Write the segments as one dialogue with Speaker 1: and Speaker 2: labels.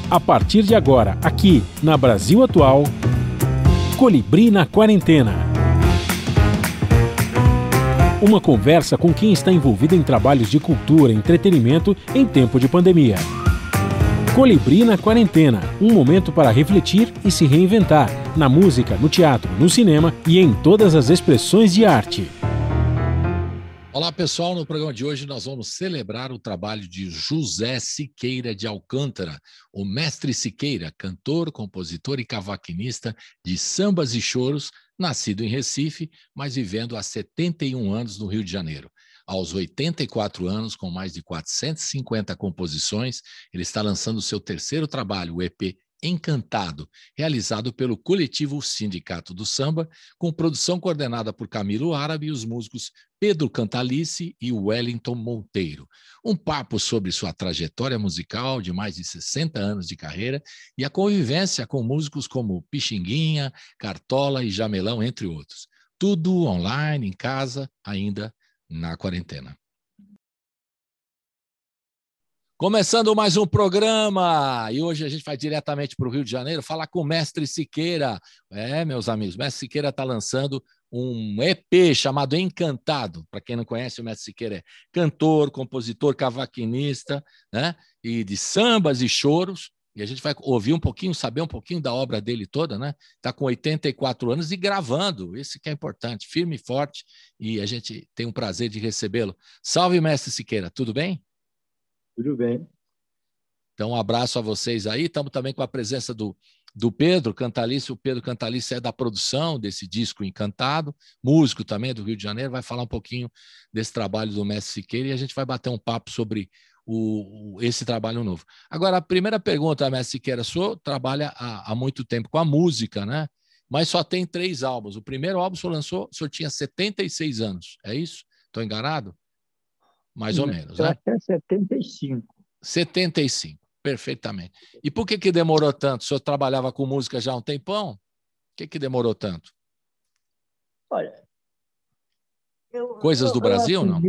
Speaker 1: A partir de agora, aqui na Brasil Atual, Colibri na Quarentena. Uma conversa com quem está envolvido em trabalhos de cultura e entretenimento em tempo de pandemia. Colibri na Quarentena, um momento para refletir e se reinventar, na música, no teatro, no cinema e em todas as expressões de arte.
Speaker 2: Olá pessoal, no programa de hoje nós vamos celebrar o trabalho de José Siqueira de Alcântara, o mestre Siqueira, cantor, compositor e cavaquinista de sambas e choros, nascido em Recife, mas vivendo há 71 anos no Rio de Janeiro. Aos 84 anos, com mais de 450 composições, ele está lançando seu terceiro trabalho, o EP Encantado, realizado pelo coletivo Sindicato do Samba, com produção coordenada por Camilo Árabe e os músicos Pedro Cantalice e Wellington Monteiro. Um papo sobre sua trajetória musical de mais de 60 anos de carreira e a convivência com músicos como Pixinguinha, Cartola e Jamelão, entre outros. Tudo online, em casa, ainda na quarentena. Começando mais um programa, e hoje a gente vai diretamente para o Rio de Janeiro falar com o Mestre Siqueira. Meus amigos, o Mestre Siqueira está lançando um EP chamado Encantado. Para quem não conhece, o Mestre Siqueira é cantor, compositor, cavaquinista, né? E de sambas e choros. E a gente vai ouvir um pouquinho, saber um pouquinho da obra dele toda, né? Está com 84 anos e gravando, isso que é importante, firme e forte, e a gente tem um prazer de recebê-lo. Salve, Mestre Siqueira, tudo bem?
Speaker 3: Tudo bem.
Speaker 2: Então, um abraço a vocês aí. Estamos também com a presença do Pedro Cantalice. O Pedro Cantalice é da produção desse disco Encantado, músico também do Rio de Janeiro, vai falar um pouquinho desse trabalho do Mestre Siqueira e a gente vai bater um papo sobre esse trabalho novo. Agora, a primeira pergunta, Mestre Siqueira, o senhor trabalha há muito tempo com a música, né? Mas só tem 3 álbuns. O primeiro álbum o senhor lançou, o senhor tinha 76 anos, é isso? Estou enganado? Mais ou menos, né?
Speaker 3: Até 75.
Speaker 2: 75, perfeitamente. E por que demorou tanto? O senhor trabalhava com música já há um tempão? Por que demorou tanto?
Speaker 3: Olha,
Speaker 2: Coisas do Brasil, não?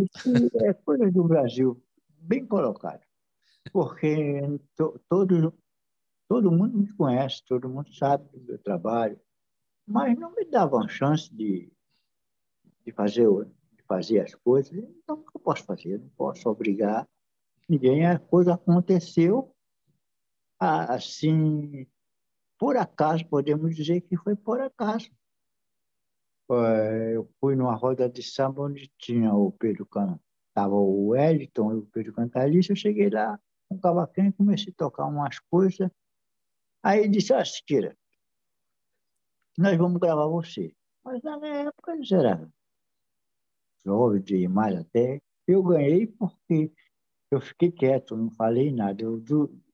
Speaker 3: É coisas do Brasil, bem colocado. Porque todo mundo me conhece, todo mundo sabe do meu trabalho, mas não me davam chance de fazer as coisas. Então, o que eu posso fazer? Não posso obrigar ninguém. A coisa aconteceu assim, por acaso, podemos dizer que foi por acaso. Eu fui numa roda de samba onde tinha o Pedro Can, estava o Wellington e o Pedro Cantalice. Eu cheguei lá com o cavaquinho e comecei a tocar umas coisas. Aí ele disse: Siqueira, nós vamos gravar você. Mas na minha época eles eram jovens demais até. Eu ganhei porque eu fiquei quieto, não falei nada.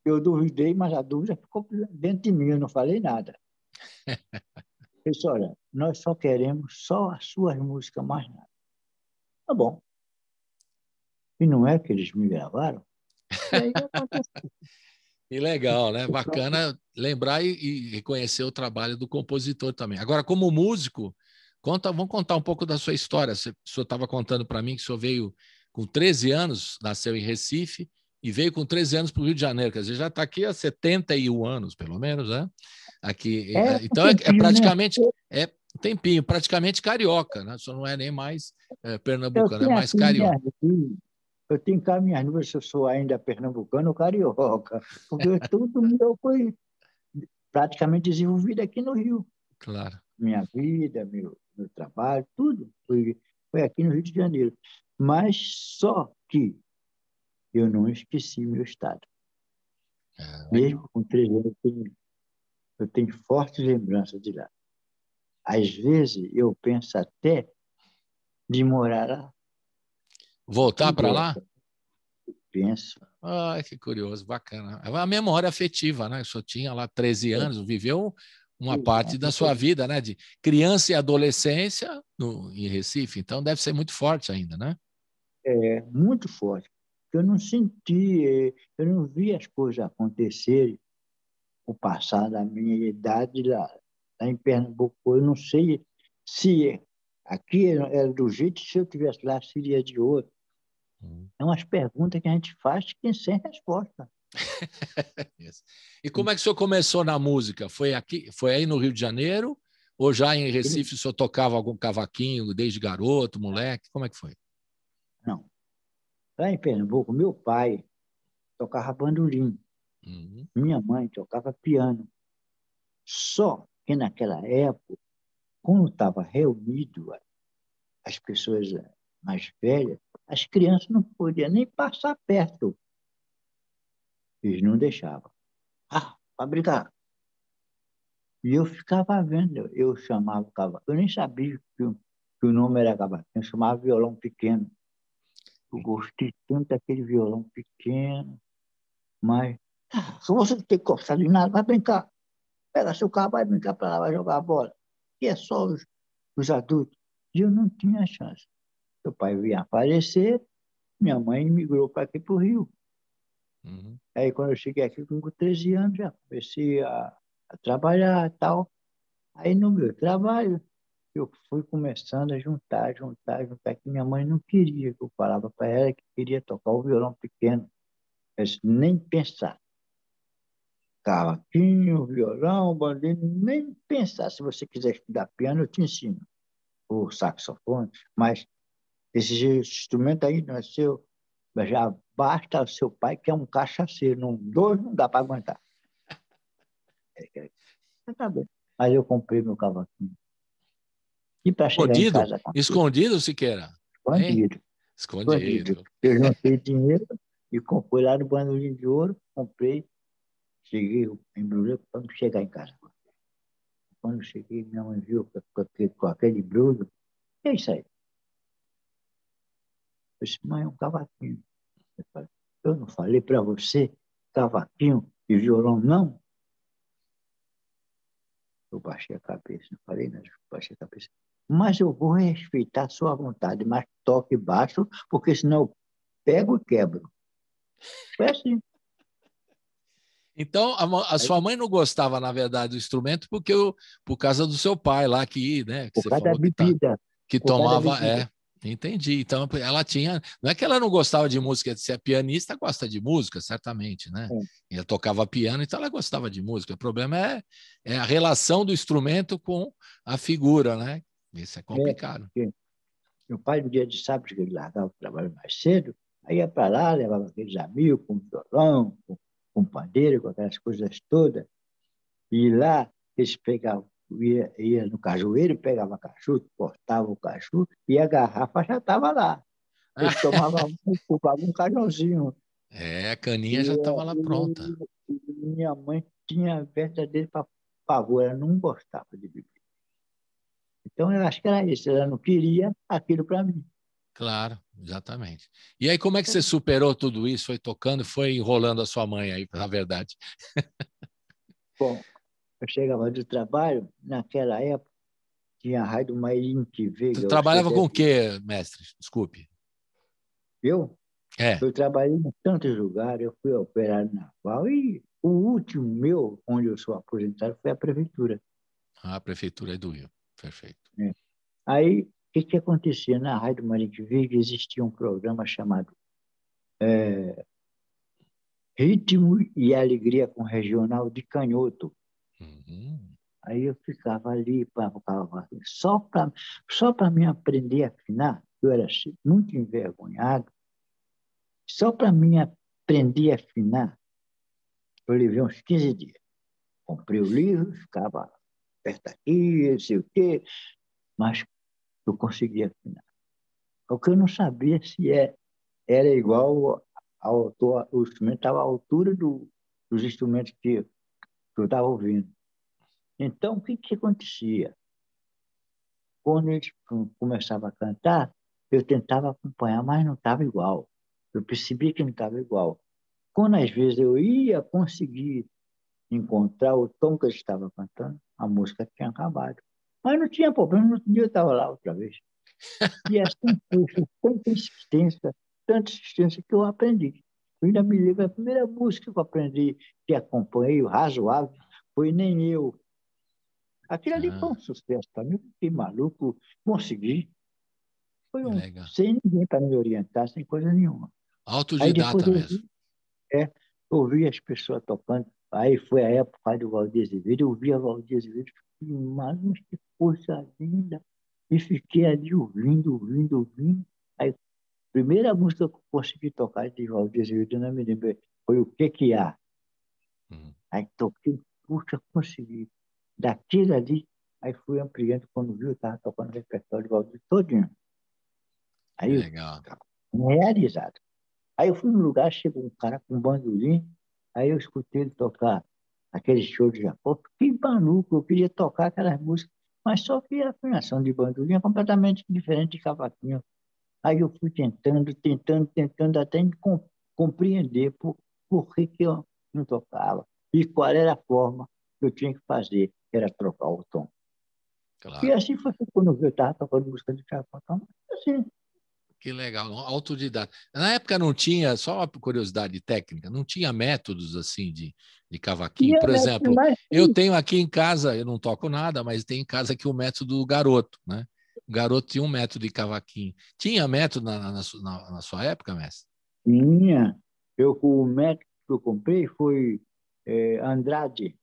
Speaker 3: Eu duvidei, mas a dúvida ficou dentro de mim, eu não falei nada. Eu disse: olha, nós só queremos só as suas músicas, mais nada. Tá bom. E não é que eles me gravaram? E aí aconteceu.
Speaker 2: Que legal, né? Bacana lembrar e reconhecer o trabalho do compositor também. Agora, como músico, vamos contar um pouco da sua história. O senhor estava contando para mim que o senhor veio com 13 anos, nasceu em Recife, e veio com 13 anos para o Rio de Janeiro. Quer dizer, já está aqui há 71 anos, pelo menos, né? Aqui, então, é praticamente... É um tempinho, praticamente carioca, né? Só não é nem mais pernambucano, é mais carioca.
Speaker 3: Eu tenho cá minhas dúvidas se eu sou ainda pernambucano ou carioca, porque tudo meu foi praticamente desenvolvido aqui no Rio.
Speaker 2: Claro.
Speaker 3: Minha vida, meu trabalho, tudo foi aqui no Rio de Janeiro. Mas só que eu não esqueci meu estado. Mesmo com 13 anos, eu tenho fortes lembranças de lá. Às vezes, eu penso até de morar lá.
Speaker 2: Voltar para lá?
Speaker 3: Penso.
Speaker 2: Ah, que curioso, bacana. É uma memória afetiva, né? O senhor tinha lá 13 anos, viveu uma parte da sua vida, né? De criança e adolescência em Recife, então deve ser muito forte ainda, né?
Speaker 3: É, muito forte. Eu não senti, eu não vi as coisas acontecerem, o passar da minha idade lá em Pernambuco. Eu não sei se aqui era do jeito, se eu estivesse lá seria de outro. É umas perguntas que a gente faz que sem resposta.
Speaker 2: Isso. E como é que o senhor começou na música? Foi aqui, foi aí no Rio de Janeiro? Ou já em Recife o senhor tocava algum cavaquinho desde garoto, moleque? Como é que foi?
Speaker 3: Não. Lá em Pernambuco, meu pai tocava bandolim.
Speaker 2: Uhum.
Speaker 3: Minha mãe tocava piano. Só que naquela época, quando estava reunido as pessoas mais velhas, as crianças não podiam nem passar perto. Eles não deixavam. Ah, para brincar. E eu ficava vendo, eu chamava o cavaquinho. Eu nem sabia que o nome era cavaquinho, eu chamava violão pequeno. Eu gostei tanto daquele violão pequeno, mas se você tem que gostar de nada, vai brincar. Pega seu carro, vai brincar para lá, vai jogar bola. E é só os adultos. E eu não tinha chance. Meu pai vinha falecer, minha mãe migrou para aqui para o Rio.
Speaker 2: Uhum.
Speaker 3: Aí quando eu cheguei aqui com 13 anos, já comecei a trabalhar e tal. Aí no meu trabalho, eu fui começando a juntar, que minha mãe não queria, que eu falava para ela que queria tocar o violão pequeno. Eu disse, nem pensar. Cavaquinho, violão, bandeira, nem pensar. Se você quiser estudar piano, eu te ensino. O saxofone, mas esse instrumento aí não é seu. Já basta o seu pai, que é um cachaceiro. Não, dois não dá para aguentar. Tá bem. Mas eu comprei meu cavaquinho. E para chegar em
Speaker 2: Escondido?
Speaker 3: casa com ele,
Speaker 2: Escondido, Siqueira? Hein?
Speaker 3: escondido, escondido.
Speaker 2: Escondido.
Speaker 3: Eu juntei dinheiro e fui lá no Bandolim de Ouro, comprei, cheguei, embrulhei para chegar em casa. Quando eu cheguei, minha mãe viu com aquele embrulho. É isso aí. Eu disse, mãe, é um cavaquinho. Eu falei, eu não falei para você, cavaquinho e violão, não? Eu baixei a cabeça, não falei nada, baixei a cabeça. Mas eu vou respeitar a sua vontade, mas toque baixo, porque senão eu pego e quebro. Foi assim.
Speaker 2: Então, a
Speaker 3: Aí,
Speaker 2: sua mãe não gostava, na verdade, do instrumento por causa do seu pai lá, que
Speaker 3: por
Speaker 2: você
Speaker 3: causa da
Speaker 2: falou
Speaker 3: bebida,
Speaker 2: que
Speaker 3: por causa da
Speaker 2: tomava.
Speaker 3: bebida.
Speaker 2: Entendi. Então, ela tinha. Não é que ela não gostava de música, se é pianista, gosta de música, certamente, né?
Speaker 3: É,
Speaker 2: Ela tocava piano, então ela gostava de música. O problema é a relação do instrumento com a figura, né? Isso é complicado.
Speaker 3: porque meu pai, no dia de sábado, que ele largava o trabalho mais cedo, aí ia para lá, levava aqueles amigos com violão, com pandeiro, com aquelas coisas todas. E lá eles pegavam, ia no cajueiro, pegava caju, cortava o caju e a garrafa já estava lá. Eles tomavam, ocupavam um cajuzinho.
Speaker 2: A
Speaker 3: E,
Speaker 2: caninha já estava lá pronta.
Speaker 3: minha mãe tinha verdadeiro pavor, ela não gostava de beber. Então, eu acho que era isso, ela não queria aquilo para mim.
Speaker 2: Claro, exatamente. E aí, como é que você superou tudo isso? Foi tocando, foi enrolando a sua mãe aí, na verdade.
Speaker 3: Bom, eu chegava do trabalho, naquela época, tinha a rádio Mairim que
Speaker 2: Você
Speaker 3: Veiga, você
Speaker 2: trabalhava com o
Speaker 3: deve...
Speaker 2: quê, mestre? Desculpe.
Speaker 3: Eu?
Speaker 2: É.
Speaker 3: Eu trabalhei em tantos lugares, eu fui operário naval e o último meu, onde eu sou aposentado, foi a prefeitura.
Speaker 2: A prefeitura é do Rio. Perfeito.
Speaker 3: Né? Aí, o que acontecia? Na Rádio Mariquinha existia um programa chamado Ritmo e Alegria com Regional de Canhoto.
Speaker 2: Uhum.
Speaker 3: Aí eu ficava ali, só para me aprender a afinar, eu era muito envergonhado, só para me aprender a afinar, eu levei uns 15 dias. Comprei o livro, ficava perto aqui, não sei o quê, mas eu conseguia afinar. Porque eu não sabia se era igual o instrumento estava à altura dos instrumentos que eu estava ouvindo. Então, o que acontecia? Quando eles começavam a cantar, eu tentava acompanhar, mas não estava igual. Eu percebi que não estava igual. Quando às vezes eu ia conseguir encontrar o tom que eles estavam cantando, a música tinha acabado. Mas não tinha problema, no outro dia eu estava lá outra vez. E assim foi tanta insistência que eu aprendi. Eu ainda me lembro, a primeira música que eu aprendi, que acompanhei, o razoável, foi Nem Eu. Aquilo ali foi um
Speaker 2: Ah,
Speaker 3: sucesso para mim, fiquei maluco, consegui.
Speaker 2: que legal.
Speaker 3: Sem ninguém para me orientar, sem coisa nenhuma. Aí depois
Speaker 2: Autodidata
Speaker 3: eu
Speaker 2: mesmo.
Speaker 3: vi, é, ouvia as pessoas tocando. Aí foi a época do Valdir Azevedo, eu ouvia Valdir Azevedo, mas que coisa linda. E fiquei ali ouvindo. Aí, a primeira música que eu consegui tocar de Valdir Azevedo, eu não me lembro, foi O Que Há.
Speaker 2: Uhum.
Speaker 3: Aí toquei, puxa, consegui. Daquilo ali, aí fui ampliando, quando viu, eu estava tocando o repertório de Valdir todinho.
Speaker 2: Que
Speaker 3: Aí eu
Speaker 2: legal.
Speaker 3: estava realizado. Aí eu fui num lugar, chegou um cara com um bandolim, aí eu escutei ele tocar aquele show de Japão, fiquei maluco, eu queria tocar aquelas músicas, mas só que a afinação de bandolim é completamente diferente de cavaquinho. Aí eu fui tentando até compreender por que eu não tocava e qual era a forma que eu tinha que fazer, que era trocar o tom. E
Speaker 2: Claro.
Speaker 3: assim foi que quando eu estava tocando música de cavaquinho, assim,
Speaker 2: Que legal, autodidata. Na época não tinha, só uma curiosidade técnica, não tinha métodos assim de cavaquinho.
Speaker 3: tinha
Speaker 2: Por
Speaker 3: método
Speaker 2: exemplo,
Speaker 3: mais
Speaker 2: eu tenho aqui em casa, eu não toco nada, mas tem em casa aqui o método do garoto, né? O garoto tinha um método de cavaquinho. Tinha método na sua época, mestre?
Speaker 3: tinha. O método que eu comprei foi Andrade.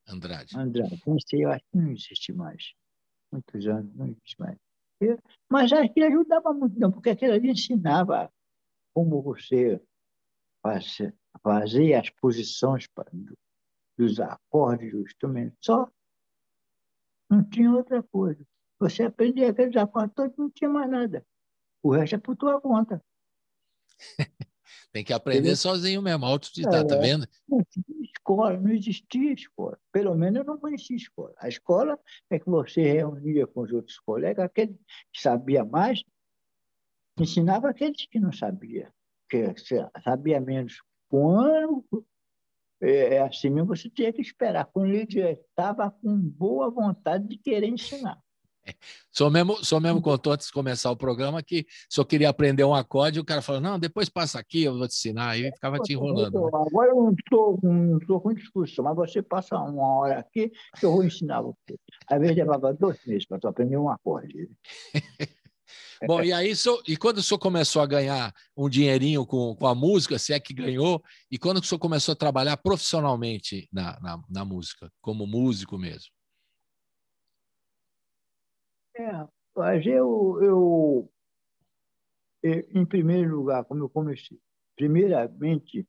Speaker 2: Andrade.
Speaker 3: Andrade. Não sei, eu acho que não existe mais. Muitos anos, não existe mais. Mas acho que ajudava muito, não, porque aquilo ali ensinava como você faz, fazer as posições dos acordes do instrumento. Só não tinha outra coisa. Você aprendia aqueles acordes todos, não tinha mais nada. O resto é por tua conta.
Speaker 2: Tem que aprender
Speaker 3: Entendeu?
Speaker 2: sozinho mesmo, autodidata, tá
Speaker 3: É,
Speaker 2: vendo?
Speaker 3: não tinha escola, não existia escola. Pelo menos eu não conhecia escola. A escola é que você reunia com os outros colegas, aquele que sabia mais, ensinava aqueles que não sabiam, que sabia menos. Quando assim mesmo, você tinha que esperar. Quando ele já estava com boa vontade de querer ensinar.
Speaker 2: O senhor mesmo contou antes de começar o programa que o senhor queria aprender um acorde e o cara falou, não, depois passa aqui, eu vou te ensinar. Aí ficava te enrolando, né?
Speaker 3: Agora eu não estou com discussão, mas você passa uma hora aqui que eu vou ensinar você. Às vezes levava 2 meses para tu aprender um acorde.
Speaker 2: Bom, e aí, e quando o senhor começou a ganhar um dinheirinho com a música, se é que ganhou, e quando o senhor começou a trabalhar profissionalmente na música, como músico mesmo?
Speaker 3: Mas em primeiro lugar, como eu comecei, primeiramente,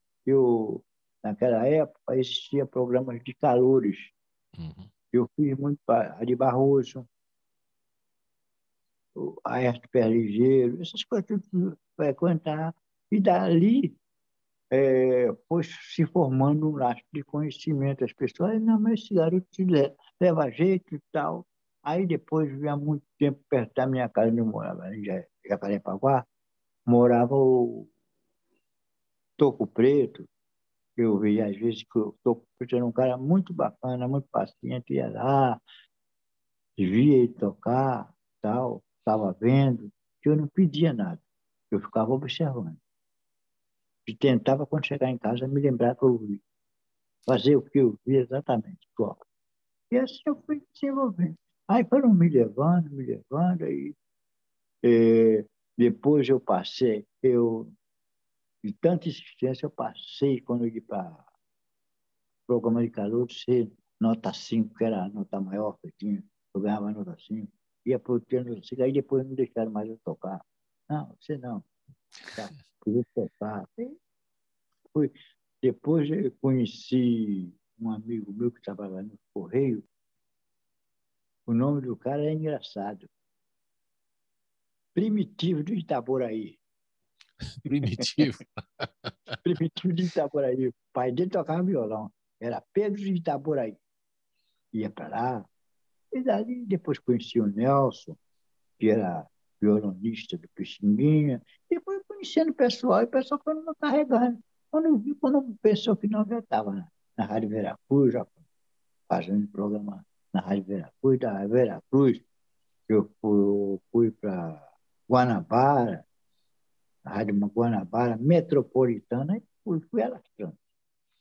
Speaker 3: naquela época, existia programas de calores.
Speaker 2: Uhum.
Speaker 3: Eu fiz muito para Ari Barroso, o Aércio Pé Ligeiro, essas coisas tudo frequentar. E dali foi se formando um lastro de conhecimento. As pessoas, não, mas esse garoto leva jeito e tal. Aí depois, há muito tempo, perto da minha casa, onde eu morava, em Jacarepaguá, morava o Toco Preto. Eu via às vezes que o Toco Preto era um cara muito bacana, muito paciente, ia lá, via ele tocar, tal, estava vendo, que eu não pedia nada, eu ficava observando. E tentava, quando chegar em casa, me lembrar que eu vi, fazer o que eu vi exatamente, igual. E assim eu fui desenvolvendo. Aí foram me levando, aí depois eu passei, de tanta insistência, eu passei, quando eu ia para programa de calor, ser nota 5 que era a nota maior que eu tinha, eu ganhava nota 5 ia para o nota 5, aí depois não deixaram mais eu tocar. Não, você não, tá? Podia tocar. E fui. Depois eu conheci um amigo meu que trabalhava no Correio, o nome do cara é engraçado, Primitivo de Itaboraí.
Speaker 2: Primitivo.
Speaker 3: Primitivo de Itaboraí. O pai dele tocava violão, era Pedro de Itaboraí. Ia para lá, e daí depois conheci o Nelson, que era violonista do Pixinguinha, e fui conhecendo o pessoal, e o pessoal foi me carregando. Quando pensou que não, eu já estava na Rádio Veracruz, já fazendo programa na Rádio Veracruz, da Veracruz, eu fui para Guanabara, a Rádio Guanabara, Metropolitana, e fui alastrando.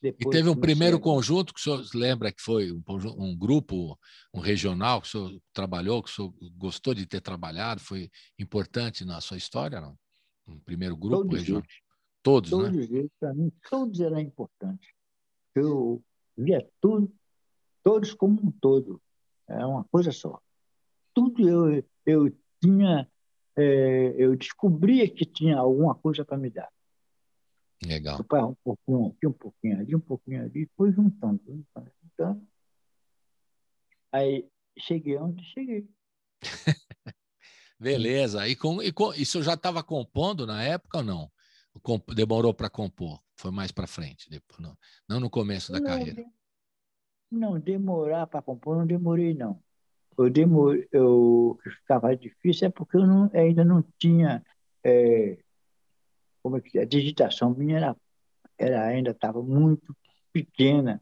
Speaker 2: E
Speaker 3: Depois
Speaker 2: teve um
Speaker 3: comecei
Speaker 2: primeiro
Speaker 3: a...
Speaker 2: conjunto que o senhor lembra que foi um grupo, um regional que o senhor trabalhou, que o senhor gostou de ter trabalhado, foi importante na sua história, não? Um primeiro grupo
Speaker 3: Todos
Speaker 2: regional?
Speaker 3: eles.
Speaker 2: Todos, né?
Speaker 3: Todos eles, para mim, todos eram importantes. Eu via tudo, todos como um todo. É uma coisa só. Tudo eu tinha, eu descobria que tinha alguma coisa para me dar.
Speaker 2: Legal.
Speaker 3: Pai, um pouquinho aqui, um pouquinho ali, foi juntando, juntando, juntando. Aí cheguei onde cheguei.
Speaker 2: Beleza. Isso eu já estava compondo na época ou não? Demorou para compor? Foi mais para frente, depois, não no começo da
Speaker 3: Não,
Speaker 2: carreira.
Speaker 3: não demorar para compor, não demorei, não. O que ficava difícil é porque ainda não tinha, como é que é, a digitação minha ainda estava muito pequena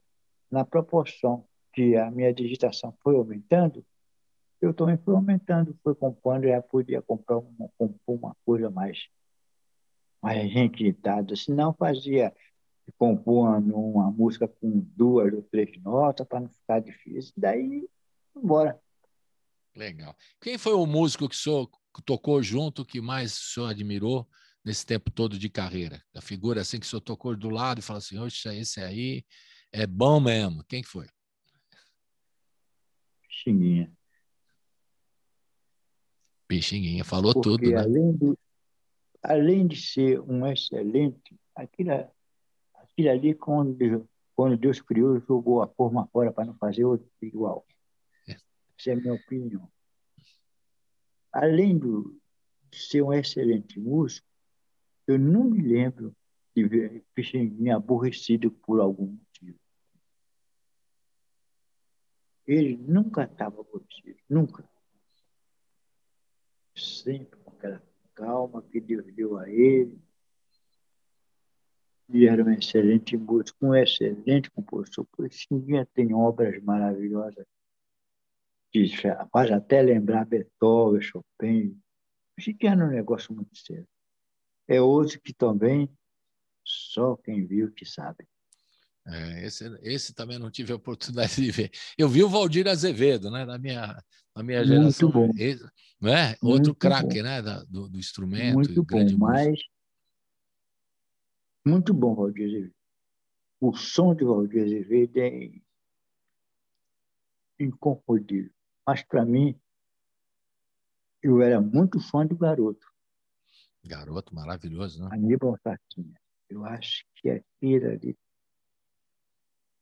Speaker 3: na proporção que a minha digitação foi aumentando, eu também fui aumentando, fui compondo, já podia compor uma coisa mais requintada, senão fazia compor uma música com 2 ou 3 notas para não ficar difícil, daí embora.
Speaker 2: Legal. Quem foi o músico que o senhor tocou junto que mais o senhor admirou nesse tempo todo de carreira? A figura assim que o senhor tocou do lado e falou assim, oxe, esse aí é bom mesmo. Quem que foi?
Speaker 3: Xinguinha.
Speaker 2: Pixinguinha, falou tudo,
Speaker 3: Porque
Speaker 2: né?
Speaker 3: além de ser um excelente, aquilo ali, quando Deus criou, jogou a forma fora para não fazer outro igual. Essa é a minha opinião. Além de ser um excelente músico, eu não me lembro de ver Pixinguinha aborrecido por algum motivo. Ele nunca estava aborrecido, nunca. Sempre com aquela calma que Deus deu a ele. Ele era um excelente músico, um excelente compositor. Pixinguinha tem obras maravilhosas que faz até lembrar Beethoven, Chopin. Pixinguinha era um negócio muito sério. É outro que também só quem viu que sabe.
Speaker 2: Esse também não tive a oportunidade de ver. Eu vi o Valdir Azevedo, né? Na minha
Speaker 3: Muito
Speaker 2: geração,
Speaker 3: bom,
Speaker 2: não é? Outro
Speaker 3: muito bom,
Speaker 2: craque, né? Do instrumento e
Speaker 3: muito bom,
Speaker 2: grande músico.
Speaker 3: mas muito bom, Valdir Azevedo. O som de Valdir Azevedo é inconfundível. Mas, para mim, eu era muito fã do Garoto,
Speaker 2: Garoto maravilhoso, né?
Speaker 3: Aníbal Sacchini. Eu acho que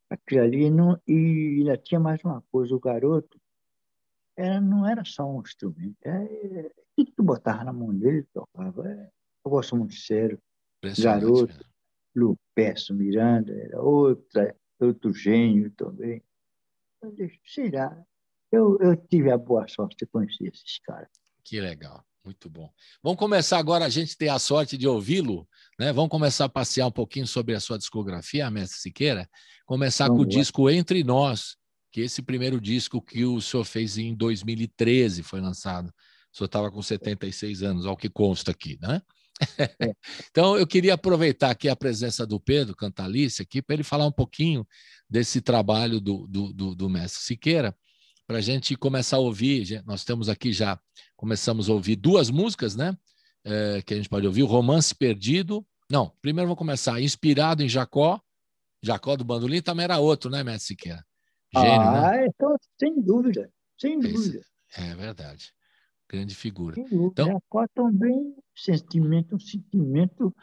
Speaker 3: aquilo ali não, e ainda tinha mais uma coisa, o Garoto não era só um instrumento, tudo que tu botava na mão dele, tocava. Eu gosto muito de sério.
Speaker 2: Impressionante
Speaker 3: Garoto,
Speaker 2: mesmo.
Speaker 3: Lupécio Miranda, era outro gênio também. Sei lá, eu tive a boa sorte de conhecer esses caras.
Speaker 2: Que legal, muito bom. Vamos começar agora, a gente ter a sorte de ouvi-lo, né? Vamos começar a passear um pouquinho sobre a sua discografia, Mestre Siqueira. Começar com o
Speaker 3: Vamos lá.
Speaker 2: disco Entre Nós, que é esse primeiro disco que o senhor fez em 2013, foi lançado. O senhor estava com 76 anos, ao que consta aqui, né?
Speaker 3: É,
Speaker 2: Então, eu queria aproveitar aqui a presença do Pedro Cantalice aqui para ele falar um pouquinho desse trabalho do Mestre Siqueira, para a gente começar a ouvir. Nós temos aqui já, começamos a ouvir 2 músicas, né? Que a gente pode ouvir, o Romance Perdido. Não, primeiro vamos começar, Inspirado em Jacó. Jacó do Bandolim também era outro, né, Mestre Siqueira? Gênio, né?
Speaker 3: então, sem dúvida, sem
Speaker 2: Esse,
Speaker 3: dúvida,
Speaker 2: é verdade, grande figura.
Speaker 3: sem dúvida.
Speaker 2: Então,
Speaker 3: Jacó também um sentimento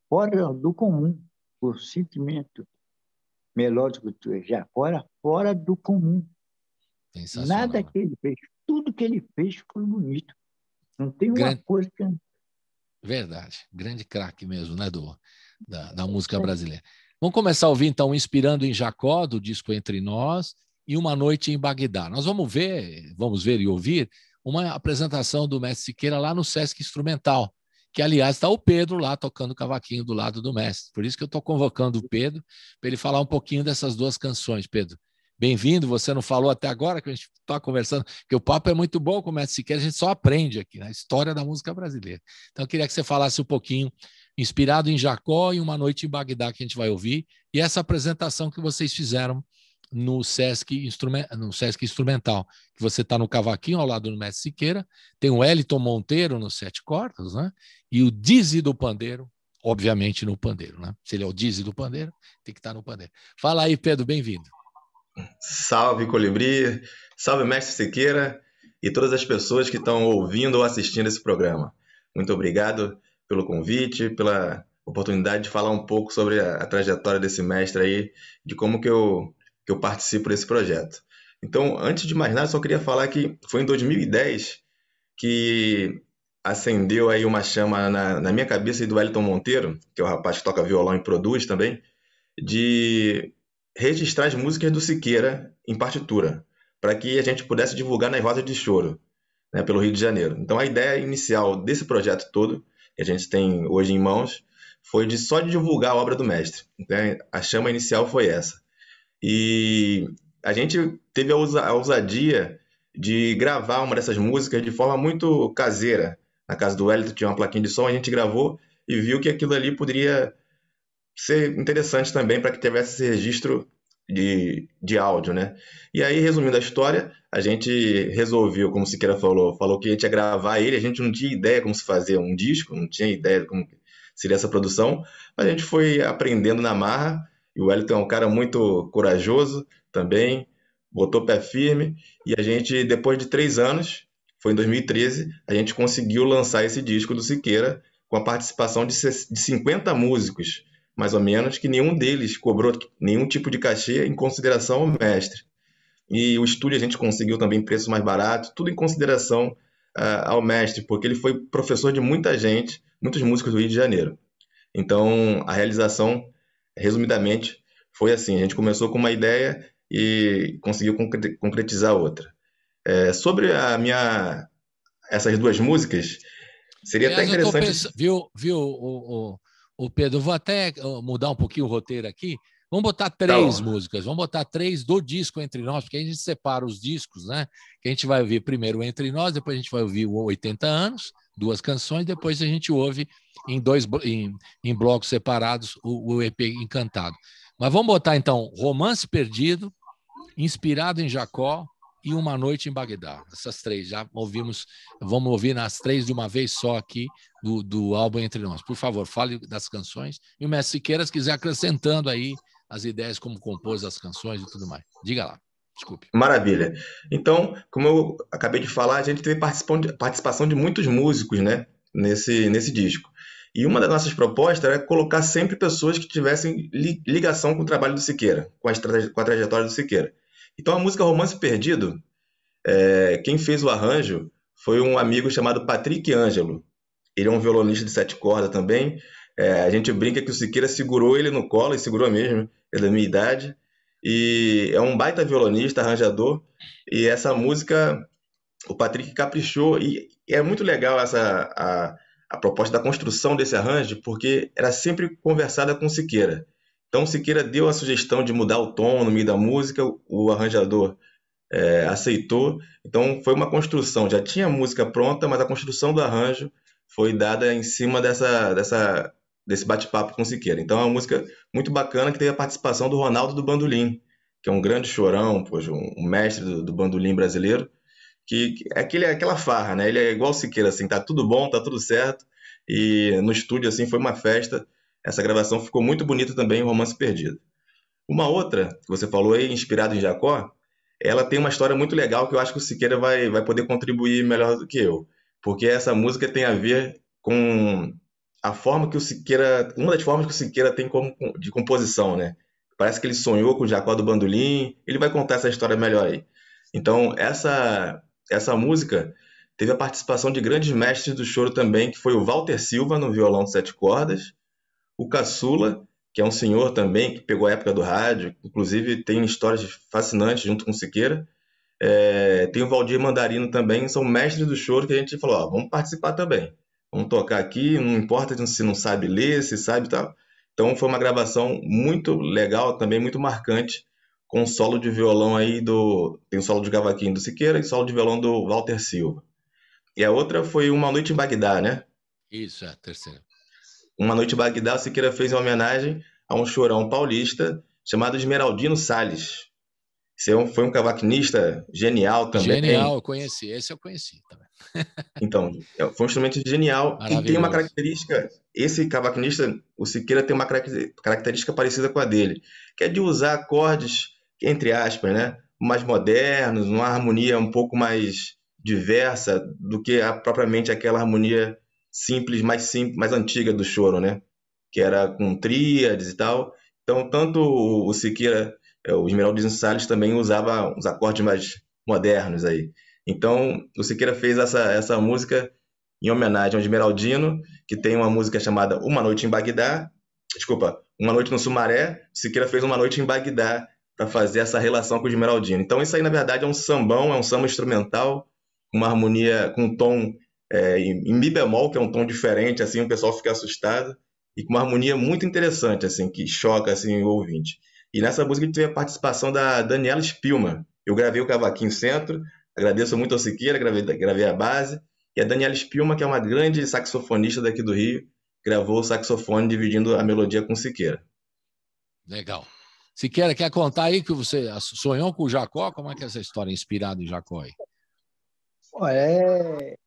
Speaker 3: fora do comum. O sentimento melódico do Jacó era fora do comum. Nada
Speaker 2: sensacional.
Speaker 3: que ele fez, tudo que ele fez foi bonito. Não tem uma
Speaker 2: Grande,
Speaker 3: coisa que
Speaker 2: verdade, grande craque mesmo, né, da música brasileira. Vamos começar a ouvir, então, Inspirando em Jacó, do disco Entre Nós, e Uma Noite em Bagdá. Nós vamos ver e ouvir uma apresentação do Mestre Siqueira lá no Sesc Instrumental, que, aliás, está o Pedro lá tocando cavaquinho do lado do Mestre. Por isso que eu estou convocando o Pedro para ele falar um pouquinho dessas 2 canções. Pedro, bem-vindo. Você não falou até agora que a gente está conversando, porque o papo é muito bom com o Mestre Siqueira, a gente só aprende aqui, na história da música brasileira. Então, eu queria que você falasse um pouquinho, Inspirado em Jacó e Uma Noite em Bagdá, que a gente vai ouvir, e essa apresentação que vocês fizeram no Sesc Instrumental, que você está no cavaquinho ao lado do Mestre Siqueira, tem o Wellington Monteiro no 7 cordas, né? E o Dizzy do pandeiro obviamente no pandeiro, né? Se ele é o Dizzy do pandeiro, tem que estar no pandeiro. Fala aí, Pedro, bem-vindo.
Speaker 4: Salve, Colibri, salve, Mestre Siqueira e todas as pessoas que estão ouvindo ou assistindo esse programa. Muito obrigado pelo convite, pela oportunidade de falar um pouco sobre a trajetória desse mestre aí, de como que eu participo desse projeto. Então, antes de mais nada, só queria falar que foi em 2010 que acendeu aí uma chama na minha cabeça e do Wellington Monteiro, que é o rapaz que toca violão e produz também, de registrar as músicas do Siqueira em partitura, para que a gente pudesse divulgar nas rodas de choro, né, pelo Rio de Janeiro. Então a ideia inicial desse projeto todo, que a gente tem hoje em mãos, foi só de divulgar a obra do mestre. Então, a chama inicial foi essa. E a gente teve a ousadia de gravar uma dessas músicas de forma muito caseira. Na casa do Wellington tinha uma plaquinha de som, a gente gravou e viu que aquilo ali poderia ser interessante também para que tivesse esse registro de áudio, né? E aí, resumindo a história, a gente resolveu, como o Siqueira falou que a gente ia gravar ele, a gente não tinha ideia como se fazer um disco, não tinha ideia de como seria essa produção, mas a gente foi aprendendo na marra, e o Wellington é um cara muito corajoso também, botou pé firme, e a gente, depois de 3 anos, foi em 2013, a gente conseguiu lançar esse disco do Siqueira com a participação de 50 músicos, mais ou menos, que nenhum deles cobrou nenhum tipo de cachê em consideração ao mestre. E o estúdio a gente conseguiu também preço mais barato, tudo em consideração ao mestre, porque ele foi professor de muita gente, muitos músicos do Rio de Janeiro. Então, a realização, resumidamente, foi assim, a gente começou com uma ideia e conseguiu concretizar outra. Sobre essas 2 músicas, seria até interessante...
Speaker 2: Viu, o Pedro, vou até mudar um pouquinho o roteiro aqui. Vamos botar 3 músicas, vamos botar 3 do disco Entre Nós, porque a gente separa os discos, né? Que a gente vai ouvir primeiro o Entre Nós, depois a gente vai ouvir o 80 anos, 2 canções, depois a gente ouve em blocos separados o EP Encantado. Mas vamos botar então Romance Perdido, Inspirado em Jacó e Uma Noite em Bagdá. Essas 3, já ouvimos, vamos ouvir nas 3 de uma vez só aqui do álbum Entre Nós. Por favor, fale das canções. E o mestre Siqueira, se quiser acrescentando aí as ideias como compôs as canções e tudo mais. Diga lá, desculpe.
Speaker 4: Maravilha. Então, como eu acabei de falar, a gente teve participação de muitos músicos, né, nesse disco. E uma das nossas propostas era colocar sempre pessoas que tivessem ligação com o trabalho do Siqueira, com a trajetória do Siqueira. Então a música Romance Perdido, quem fez o arranjo foi um amigo chamado Patrick Ângelo. Ele é um violonista de 7 cordas também. A gente brinca que o Siqueira segurou ele no colo, e segurou mesmo, ele é da minha idade. E é um baita violonista, arranjador. E essa música, o Patrick caprichou. E é muito legal a proposta da construção desse arranjo, porque era sempre conversada com o Siqueira. Então o Siqueira deu a sugestão de mudar o tom no meio da música, o arranjador aceitou. Então foi uma construção, já tinha a música pronta, mas a construção do arranjo foi dada em cima desse bate-papo com o Siqueira. Então é uma música muito bacana que teve a participação do Ronaldo do Bandolim, que é um grande chorão, poxa, um mestre do bandolim brasileiro, que é aquela farra, né? Ele é igual o Siqueira, assim, tá tudo bom, tá tudo certo, e no estúdio, assim, foi uma festa. Essa gravação ficou muito bonita também, Romance Perdido. Uma outra, que você falou aí, Inspirado em Jacó, ela tem uma história muito legal que eu acho que o Siqueira vai poder contribuir melhor do que eu, porque essa música tem a ver com a forma que o Siqueira, uma das formas que o Siqueira tem de composição, né? Parece que ele sonhou com o Jacó do Bandolim, ele vai contar essa história melhor aí. Então, essa música teve a participação de grandes mestres do choro também, que foi o Walter Silva no violão de 7 cordas, o Caçula, que é um senhor também que pegou a época do rádio, inclusive tem histórias fascinantes junto com o Siqueira. Tem o Valdir Mandarino também, são mestres do choro que a gente falou, vamos participar também. Vamos tocar aqui, não importa se não sabe ler, se sabe e tal. Então foi uma gravação muito legal também, muito marcante, com solo de violão aí tem o solo de cavaquinho do Siqueira e solo de violão do Walter Silva. E a outra foi Uma Noite em Bagdá, né?
Speaker 2: Isso, a terceira.
Speaker 4: Uma Noite em Bagdá, o Siqueira fez em homenagem a um chorão paulista chamado Esmeraldino Salles. Foi um cavaquinista genial também.
Speaker 2: Genial, eu conheci. Esse eu conheci também.
Speaker 4: Então, foi um instrumento genial e tem uma característica. Esse cavaquinista, o Siqueira, tem uma característica parecida com a dele, que é de usar acordes, entre aspas, né, mais modernos, uma harmonia um pouco mais diversa do que propriamente aquela harmonia simples, mais antiga do choro, né, que era com tríades e tal. Então, tanto o Siqueira, o Esmeraldino Salles também usava uns acordes mais modernos aí. Então, o Siqueira fez essa música em homenagem ao Esmeraldino, que tem uma música chamada Uma Noite em Bagdá, desculpa, Uma Noite no Sumaré. O Siqueira fez Uma Noite em Bagdá para fazer essa relação com o Esmeraldino. Então, isso aí, na verdade, é um sambão, é um samba instrumental, uma harmonia com um tom em mi bemol, que é um tom diferente, assim, o pessoal fica assustado, e com uma harmonia muito interessante, assim, que choca assim, o ouvinte. E nessa música a gente teve a participação da Daniela Spilman. Eu gravei o cavaquinho centro, agradeço muito ao Siqueira, gravei a base. E a Daniela Spilman, que é uma grande saxofonista daqui do Rio, gravou o saxofone dividindo a melodia com o Siqueira.
Speaker 2: Legal. Siqueira, quer contar aí que você sonhou com o Jacó? Como é que é essa história inspirada em Jacó aí?
Speaker 3: Olha,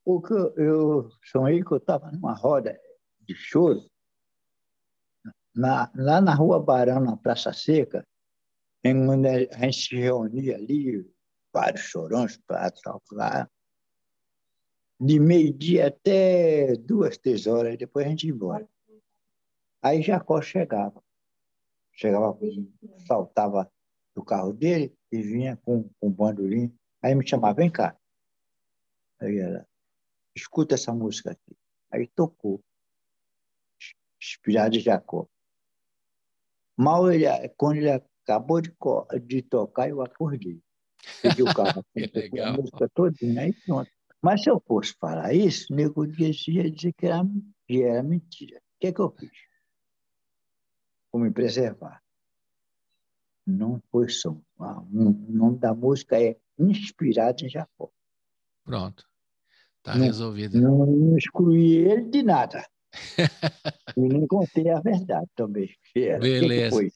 Speaker 3: o que eu sonhei que eu estava numa roda de choro, lá na Rua Barão, na Praça Seca, onde a gente se reunia ali, vários chorões para lá, de meio-dia até 2, 3 horas, depois a gente ia embora. Aí Jacó chegava, saltava do carro dele e vinha com um bandolim, aí me chamava, vem cá. Aí ela, escuta essa música aqui. Aí tocou, Inspirado em Jacó. Quando ele acabou de tocar, eu acordei. Peguei o carro, a música todinha, aí pronto. Mas se eu fosse falar isso, o nego ia dizer que era mentira. O que é que eu fiz? Vou me preservar. Não foi som. O nome da música é Inspirado em Jacó.
Speaker 2: Pronto. Está resolvido.
Speaker 3: Não excluí ele de nada. E nem contei a verdade também.
Speaker 2: Beleza.
Speaker 3: Que foi?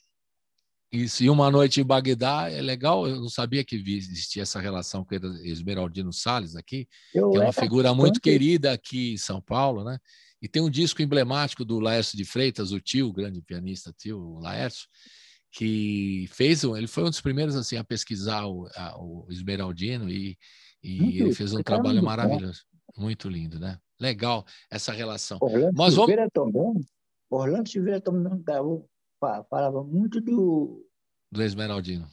Speaker 2: Isso, e Uma Noite em Bagdá é legal, eu não sabia que existia essa relação com o Esmeraldino Salles aqui, que é uma figura muito querida aqui em São Paulo, né? E tem um disco emblemático do Laércio de Freitas, o tio, o grande pianista tio Laércio, que ele foi um dos primeiros assim, a pesquisar o Esmeraldino e ele fez um trabalho maravilhoso, muito lindo, né? Legal essa relação.
Speaker 3: Orlando Silveira também falava muito do
Speaker 2: Esmeraldino.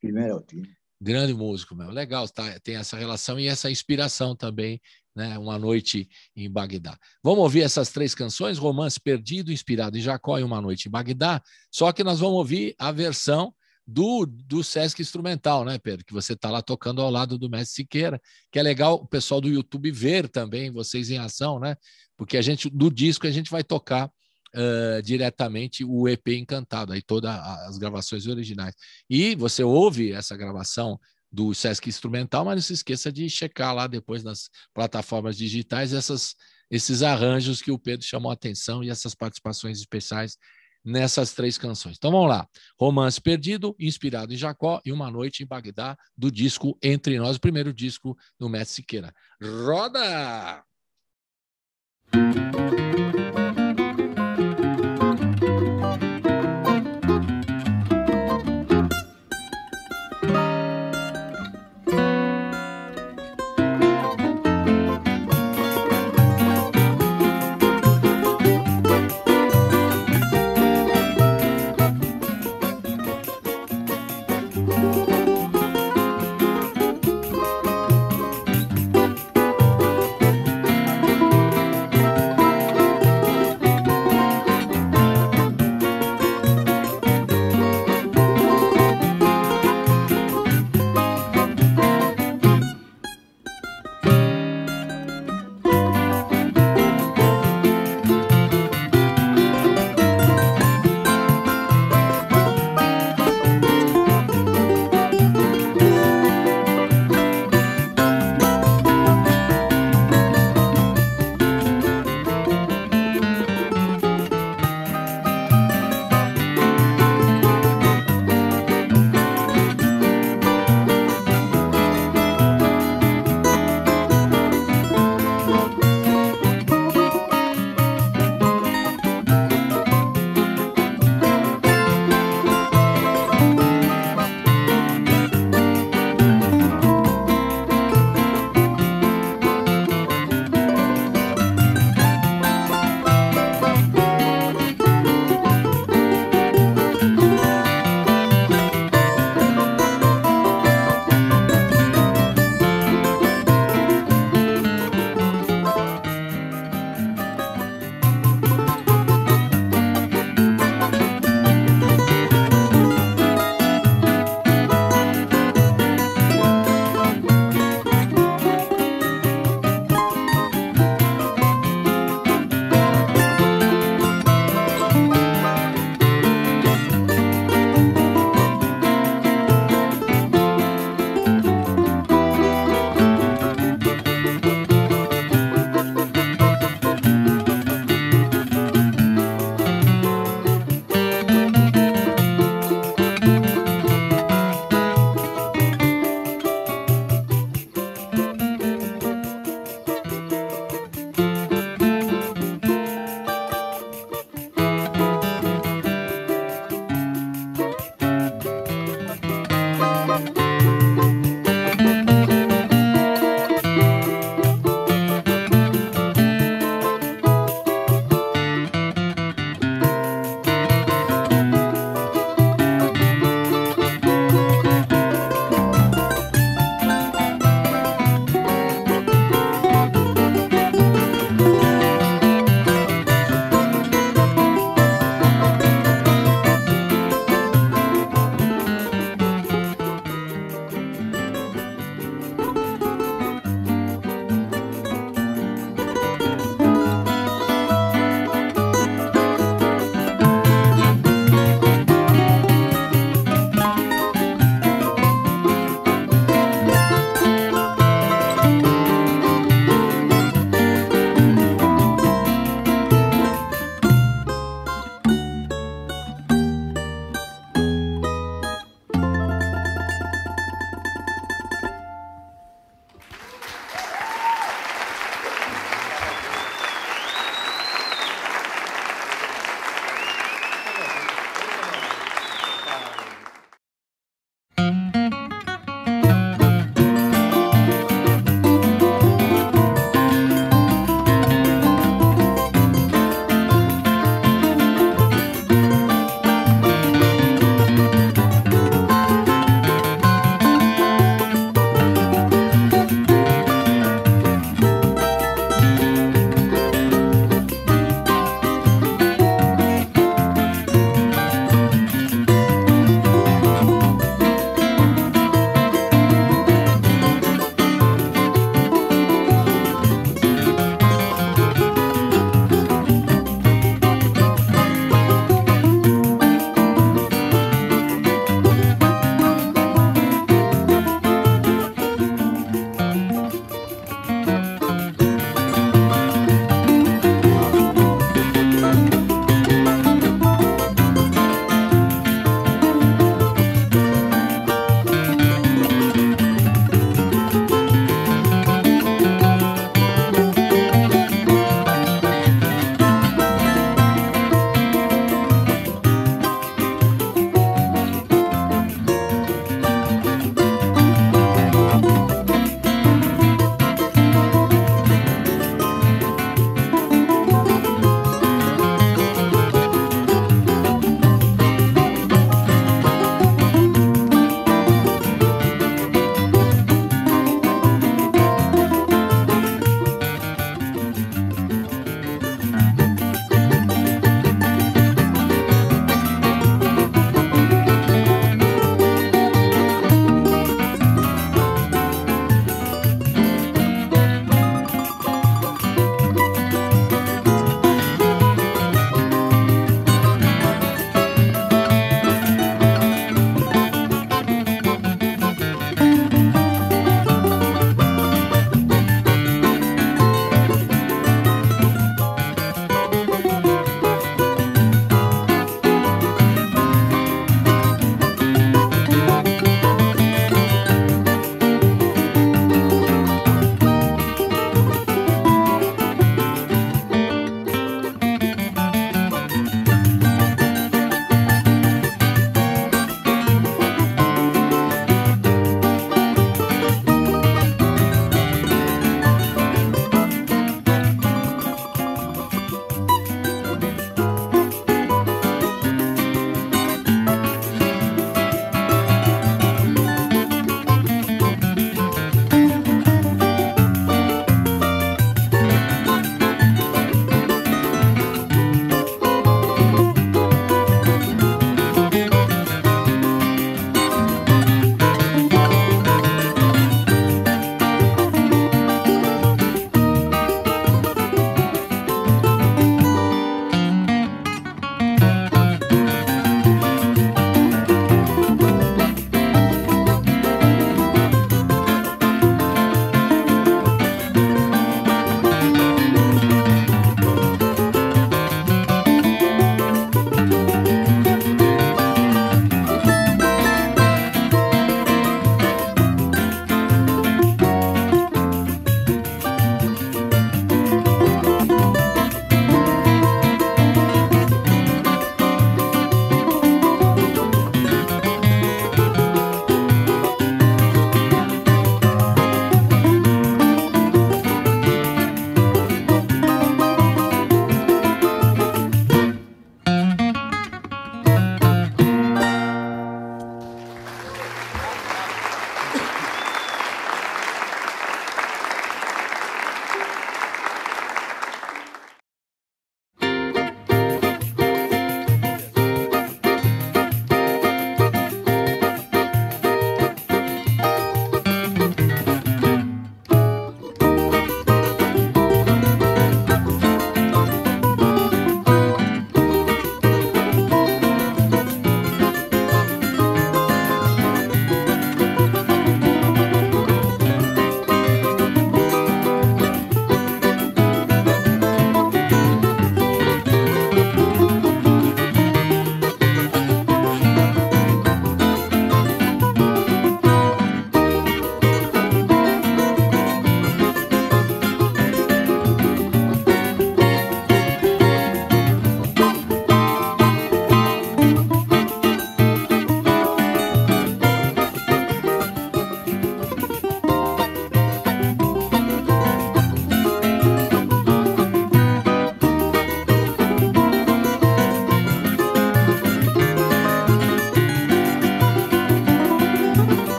Speaker 3: Esmeraldino.
Speaker 2: Grande músico, meu. Legal, tá? Tem essa relação e essa inspiração também, né? Uma Noite em Bagdá. Vamos ouvir essas 3 canções, Romance Perdido, Inspirado em Jacó e Uma Noite em Bagdá, só que nós vamos ouvir a versão do Sesc Instrumental, né, Pedro? Que você está lá tocando ao lado do Mestre Siqueira, que é legal o pessoal do YouTube ver também vocês em ação, né? Porque do disco a gente vai tocar diretamente o EP Encantado, aí todas as gravações originais. E você ouve essa gravação do Sesc Instrumental, mas não se esqueça de checar lá depois nas plataformas digitais esses arranjos que o Pedro chamou a atenção e essas participações especiais nessas 3 canções. Então vamos lá. Romance Perdido, Inspirado em Jacó e Uma Noite em Bagdá, do disco Entre Nós, o primeiro disco do Mestre Siqueira. Roda!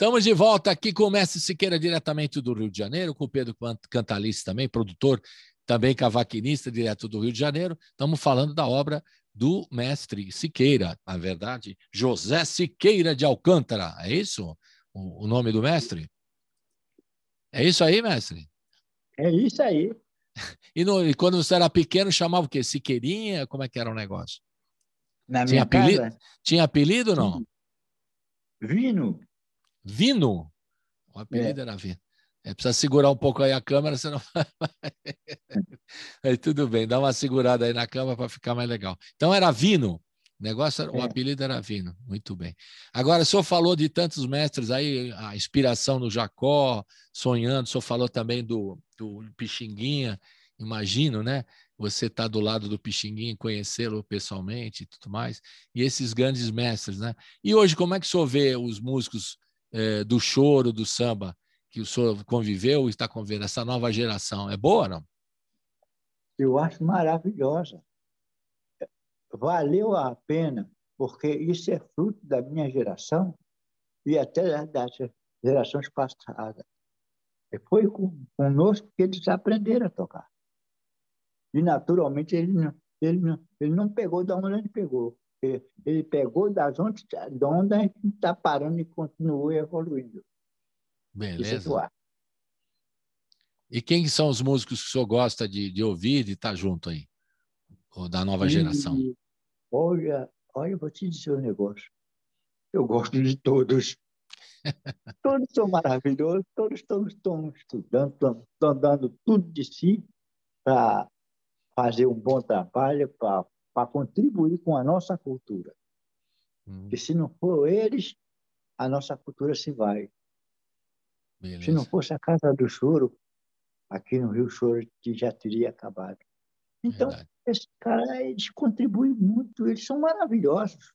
Speaker 2: Estamos de volta aqui com o Mestre Siqueira, diretamente do Rio de Janeiro, com o Pedro Cantalice também, produtor, também cavaquinista, direto do Rio de Janeiro. Estamos falando da obra do Mestre Siqueira, na verdade, José Siqueira de Alcântara. É isso o nome do mestre? É isso aí, mestre?
Speaker 3: É isso aí.
Speaker 2: E quando você era pequeno, chamava o quê? Siqueirinha? Como é que era o negócio?
Speaker 3: Na
Speaker 2: Tinha
Speaker 3: minha
Speaker 2: apelido?
Speaker 3: casa,
Speaker 2: Tinha apelido ou não?
Speaker 3: Vino.
Speaker 2: Vino? O
Speaker 3: É,
Speaker 2: apelido era Vino. Precisa segurar um pouco aí a câmera, senão. Aí tudo bem, dá uma segurada aí na câmera para ficar mais legal. Então era Vino. O negócio, o
Speaker 3: é.
Speaker 2: apelido era Vino. Muito bem. Agora, o senhor falou de tantos mestres aí, a inspiração no Jacó, sonhando, o senhor falou também do Pixinguinha, imagino, né? Você está do lado do Pixinguinha, conhecê-lo pessoalmente e tudo mais, e esses grandes mestres, né? E hoje, como é que o senhor vê os músicos do choro, do samba, que o senhor conviveu e está convivendo, essa nova geração? É boa, não?
Speaker 3: Eu acho maravilhosa. Valeu a pena, porque isso é fruto da minha geração e até das gerações passadas. E foi conosco que eles aprenderam a tocar. E, naturalmente, ele não pegou da onde ele pegou. Ele pegou das onde, de onde a gente está parando e continua evoluindo. Isso é que eu
Speaker 2: Beleza.
Speaker 3: acho.
Speaker 2: E quem são os músicos que o senhor gosta de ouvir e estar junto aí? Ou da nova geração?
Speaker 3: E olha, eu vou te dizer um negócio. Eu gosto de todos. Todos são maravilhosos, todos estão estudando, estão dando tudo de si para fazer um bom trabalho, para contribuir com a nossa cultura.
Speaker 2: Hum,
Speaker 3: E se não for eles, a nossa cultura se vai. Se não
Speaker 2: beleza.
Speaker 3: fosse a Casa do Choro, aqui no Rio, o choro já teria acabado. Então,
Speaker 2: Verdade.
Speaker 3: esses caras, eles contribuem muito, eles são maravilhosos.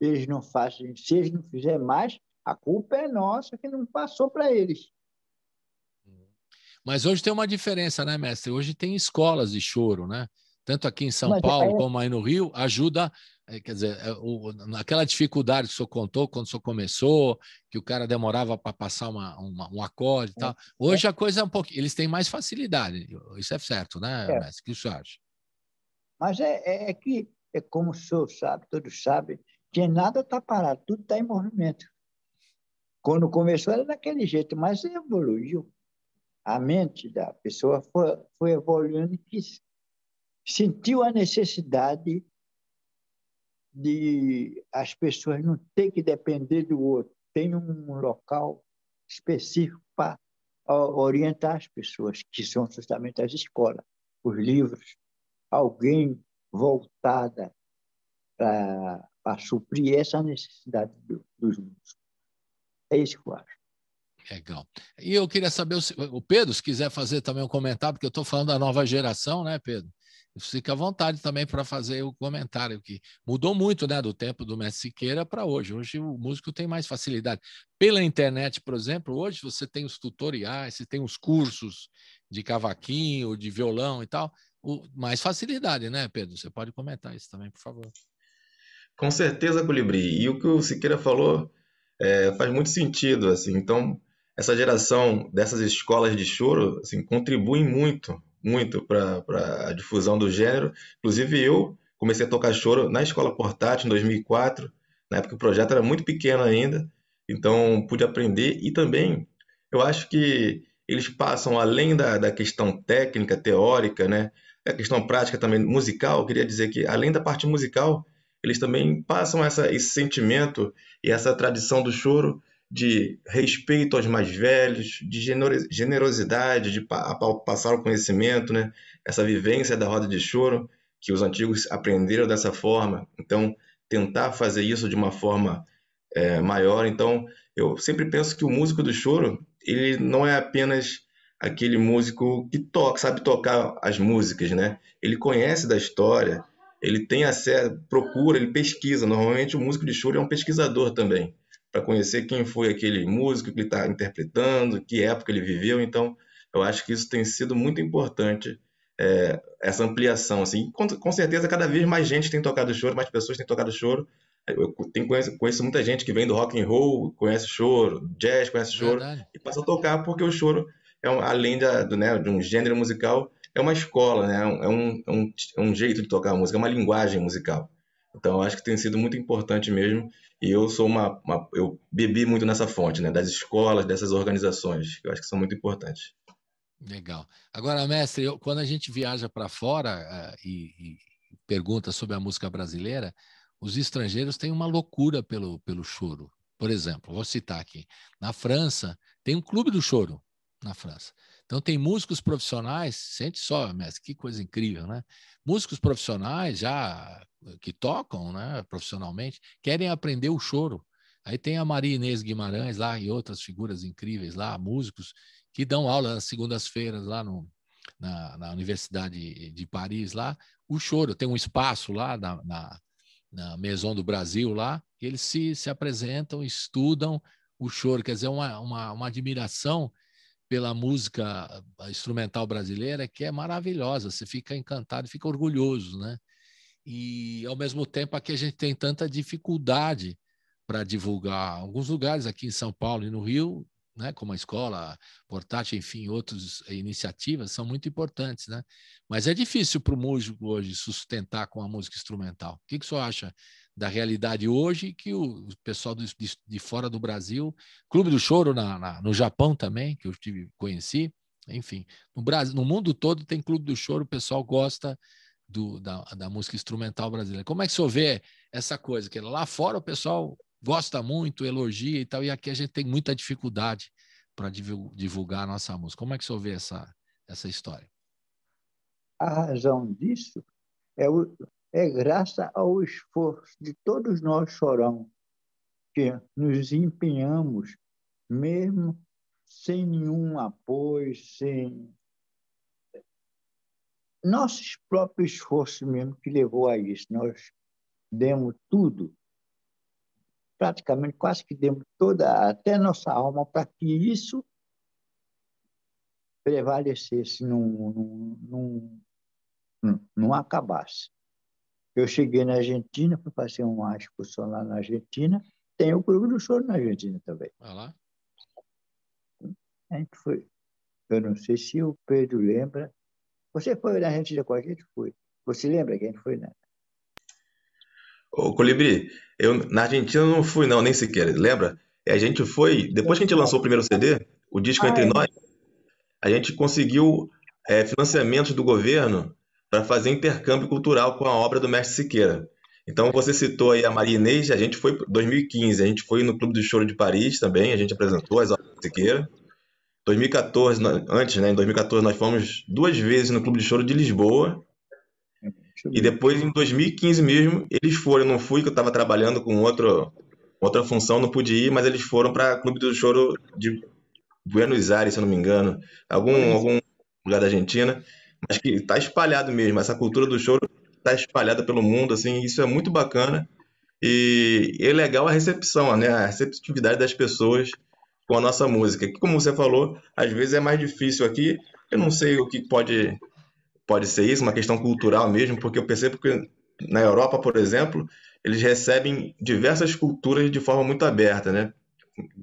Speaker 3: Eles não fazem, se eles não fizerem mais, a culpa é nossa que não passou para eles.
Speaker 2: Mas hoje tem uma diferença, né, mestre? Hoje tem escolas de choro, né? Tanto aqui em São
Speaker 3: Mas
Speaker 2: Paulo como aí no Rio, ajuda, quer dizer, naquela dificuldade que o senhor contou quando o senhor começou, que o cara demorava para passar um acorde e tal. Hoje a coisa é um pouquinho, eles têm mais facilidade, isso é certo, né,
Speaker 3: é,
Speaker 2: mestre? O que o senhor acha?
Speaker 3: mas é que, é como o senhor sabe, todos sabem, que nada está parado, tudo está em movimento. Quando começou era daquele jeito, mas evoluiu. A mente da pessoa foi evoluindo e sentiu a necessidade de as pessoas não ter que depender do outro. Tem um local específico para orientar as pessoas, que são justamente as escolas, os livros, alguém voltada para suprir essa necessidade dos músicos. É isso que eu acho.
Speaker 2: Legal. E eu queria saber, o Pedro, se quiser fazer também um comentário, porque eu estou falando da nova geração, né, Pedro? Fica à vontade também para fazer o comentário, que mudou muito, né, do tempo do Mestre Siqueira para hoje. Hoje o músico tem mais facilidade. Pela internet, por exemplo, hoje você tem os tutoriais, você tem os cursos de cavaquinho, de violão e tal, mais facilidade, né, Pedro? Você pode comentar isso também, por favor.
Speaker 4: Com certeza, Colibri. E o que o Siqueira falou faz muito sentido, assim. Então, essa geração dessas escolas de choro, assim, contribuem muito, muito para a difusão do gênero. Inclusive, eu comecei a tocar choro na escola portátil em 2004, na época o projeto era muito pequeno ainda, então pude aprender. E também, eu acho que eles passam além da questão técnica, teórica, né? A questão prática também musical, eu queria dizer que além da parte musical, eles também passam esse sentimento e essa tradição do choro de respeito aos mais velhos, de generosidade, de passar o conhecimento, né? Essa vivência da roda de choro, que os antigos aprenderam dessa forma. Então, tentar fazer isso de uma forma maior. Então, eu sempre penso que o músico do choro, ele não é apenas aquele músico que toca, sabe tocar as músicas, né? Ele conhece da história, ele tem acesso, procura, ele pesquisa. Normalmente o músico de choro é um pesquisador também, para conhecer quem foi aquele músico que ele está interpretando, que época ele viveu. Então, eu acho que isso tem sido muito importante, essa ampliação. Assim. Com certeza, cada vez mais gente tem tocado choro, mais pessoas têm tocado choro, Conheço muita gente que vem do rock and roll, conhece choro, jazz, conhece choro,
Speaker 2: Verdade.
Speaker 4: e passa a tocar porque o choro, além né, de um gênero musical, é uma escola, né? É um jeito de tocar música, é uma linguagem musical. Então, eu acho que tem sido muito importante mesmo. E eu sou eu bebi muito nessa fonte, né? Das escolas, dessas organizações, que eu acho que são muito importantes.
Speaker 2: Legal. Agora, mestre, quando a gente viaja para fora e pergunta sobre a música brasileira, os estrangeiros têm uma loucura pelo choro. Por exemplo, vou citar aqui. Na França, tem um clube do choro, na França. Então, tem músicos profissionais, sente só, mestre, que coisa incrível, né? Músicos profissionais já que tocam, né, profissionalmente, querem aprender o choro. Aí tem a Maria Inês Guimarães lá e outras figuras incríveis lá, músicos que dão aula nas segundas-feiras lá na Universidade de Paris, lá, o choro. Tem um espaço lá na Maison do Brasil, lá, que eles se apresentam, estudam o choro. Quer dizer, uma admiração pela música instrumental brasileira que é maravilhosa. Você fica encantado, fica orgulhoso, né? E, ao mesmo tempo, aqui a gente tem tanta dificuldade para divulgar. Alguns lugares aqui em São Paulo e no Rio, né, como a escola portátil, enfim, outras iniciativas são muito importantes, né? Mas é difícil para o músico hoje sustentar com a música instrumental. O que o senhor acha da realidade hoje que o pessoal de fora do Brasil, Clube do Choro no Japão também, que eu conheci, enfim, no Brasil, no mundo todo tem Clube do Choro, o pessoal gosta da música instrumental brasileira. Como é que o senhor vê essa coisa? Que lá fora o pessoal gosta muito, elogia e tal, e aqui a gente tem muita dificuldade para divulgar a nossa música. Como é que o senhor vê essa história?
Speaker 3: A razão disso é, é graças ao esforço de todos nós chorão, que nos empenhamos, mesmo sem nenhum apoio, sem nosso próprio esforço mesmo que levou a isso. Nós demos tudo, praticamente quase que demos toda, até nossa alma, para que isso prevalecesse, não acabasse. Eu cheguei na Argentina, fui fazer uma excursão lá na Argentina, tem o Clube do Choro na Argentina também.
Speaker 2: Vai lá.
Speaker 3: A gente foi. Eu não sei se o Pedro lembra. Você foi na Argentina com a gente? Foi. Você lembra que a gente foi, né?
Speaker 4: Ô, Colibri, na Argentina não fui não, nem sequer, lembra? A gente foi, depois que a gente lançou o primeiro CD, o disco
Speaker 3: Ah,
Speaker 4: Entre
Speaker 3: é.
Speaker 4: Nós, a gente conseguiu financiamentos do governo para fazer intercâmbio cultural com a obra do Mestre Siqueira. Então você citou aí a Maria Inês, a gente foi em 2015, a gente foi no Clube do Choro de Paris também, a gente apresentou as obras do Siqueira. 2014, antes, né, em 2014 nós fomos 2 vezes no Clube de Choro de Lisboa,
Speaker 3: Deixa eu
Speaker 4: e
Speaker 3: ver.
Speaker 4: depois em 2015 mesmo, eles foram, eu não fui, que eu estava trabalhando com outra função, não pude ir, mas eles foram para Clube do Choro de Buenos Aires, se eu não me engano, algum lugar da Argentina, mas que está espalhado mesmo, essa cultura do choro está espalhada pelo mundo, assim, isso é muito bacana e é legal a recepção, né, a receptividade das pessoas com a nossa música, que como você falou, às vezes é mais difícil aqui, eu não sei o que pode ser isso, uma questão cultural mesmo, porque eu percebo que na Europa, por exemplo, eles recebem diversas culturas de forma muito aberta, né?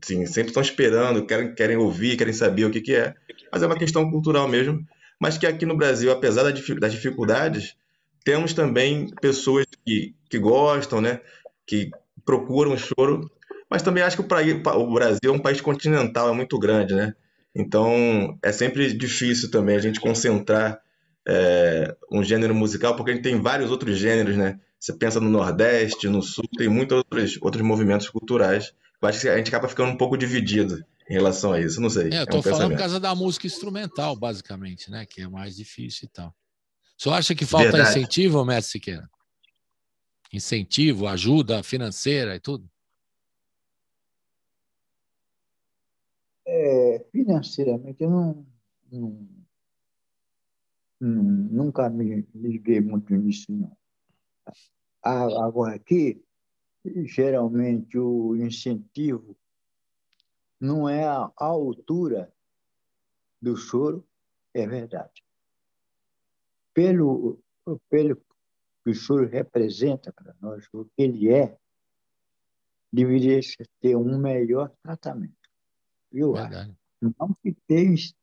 Speaker 4: Sim, sempre estão esperando, querem ouvir, querem saber o que que é, mas é uma questão cultural mesmo. Mas que aqui no Brasil, apesar das dificuldades, temos também pessoas que gostam, né? Que procuram o choro, mas também acho que o Brasil é um país continental, é muito grande, né? Então é sempre difícil também a gente concentrar um gênero musical, porque a gente tem vários outros gêneros, né? Você pensa no Nordeste, no Sul, tem muitos outros movimentos culturais. Eu acho que a gente acaba ficando um pouco dividido em relação a isso. Não sei,
Speaker 2: Eu
Speaker 4: é um
Speaker 2: estou falando por
Speaker 4: pensamento.
Speaker 2: causa da música instrumental, basicamente, né? Que é mais difícil e tal. O senhor acha que falta
Speaker 4: Verdade.
Speaker 2: incentivo, mestre Siqueira? Incentivo, ajuda financeira e tudo?
Speaker 3: Financeiramente, eu não, nunca me liguei muito nisso, não. Agora, aqui, geralmente, o incentivo não é à altura do choro, é verdade. Pelo que o choro representa para nós, o que ele é, deveria ter um melhor tratamento. Eu acho.
Speaker 2: Verdade.
Speaker 3: Não que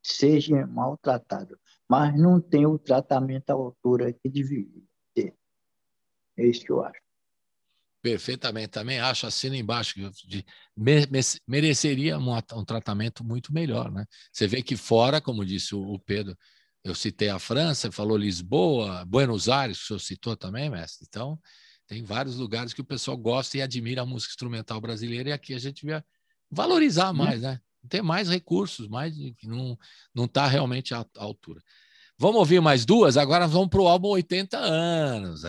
Speaker 3: seja maltratado, mas não tem o tratamento à altura que deveria ter. É isso que eu acho.
Speaker 2: Perfeitamente. Também acho, assino embaixo, mereceria um tratamento muito melhor, né? Você vê que fora, como disse o Pedro, eu citei a França, falou Lisboa, Buenos Aires, que o senhor citou também, mestre. Então, tem vários lugares que o pessoal gosta e admira a música instrumental brasileira, e aqui a gente devia valorizar mais, né? Ter mais recursos, mais que não está realmente à altura. Vamos ouvir mais duas? Agora vamos para o álbum 80 anos.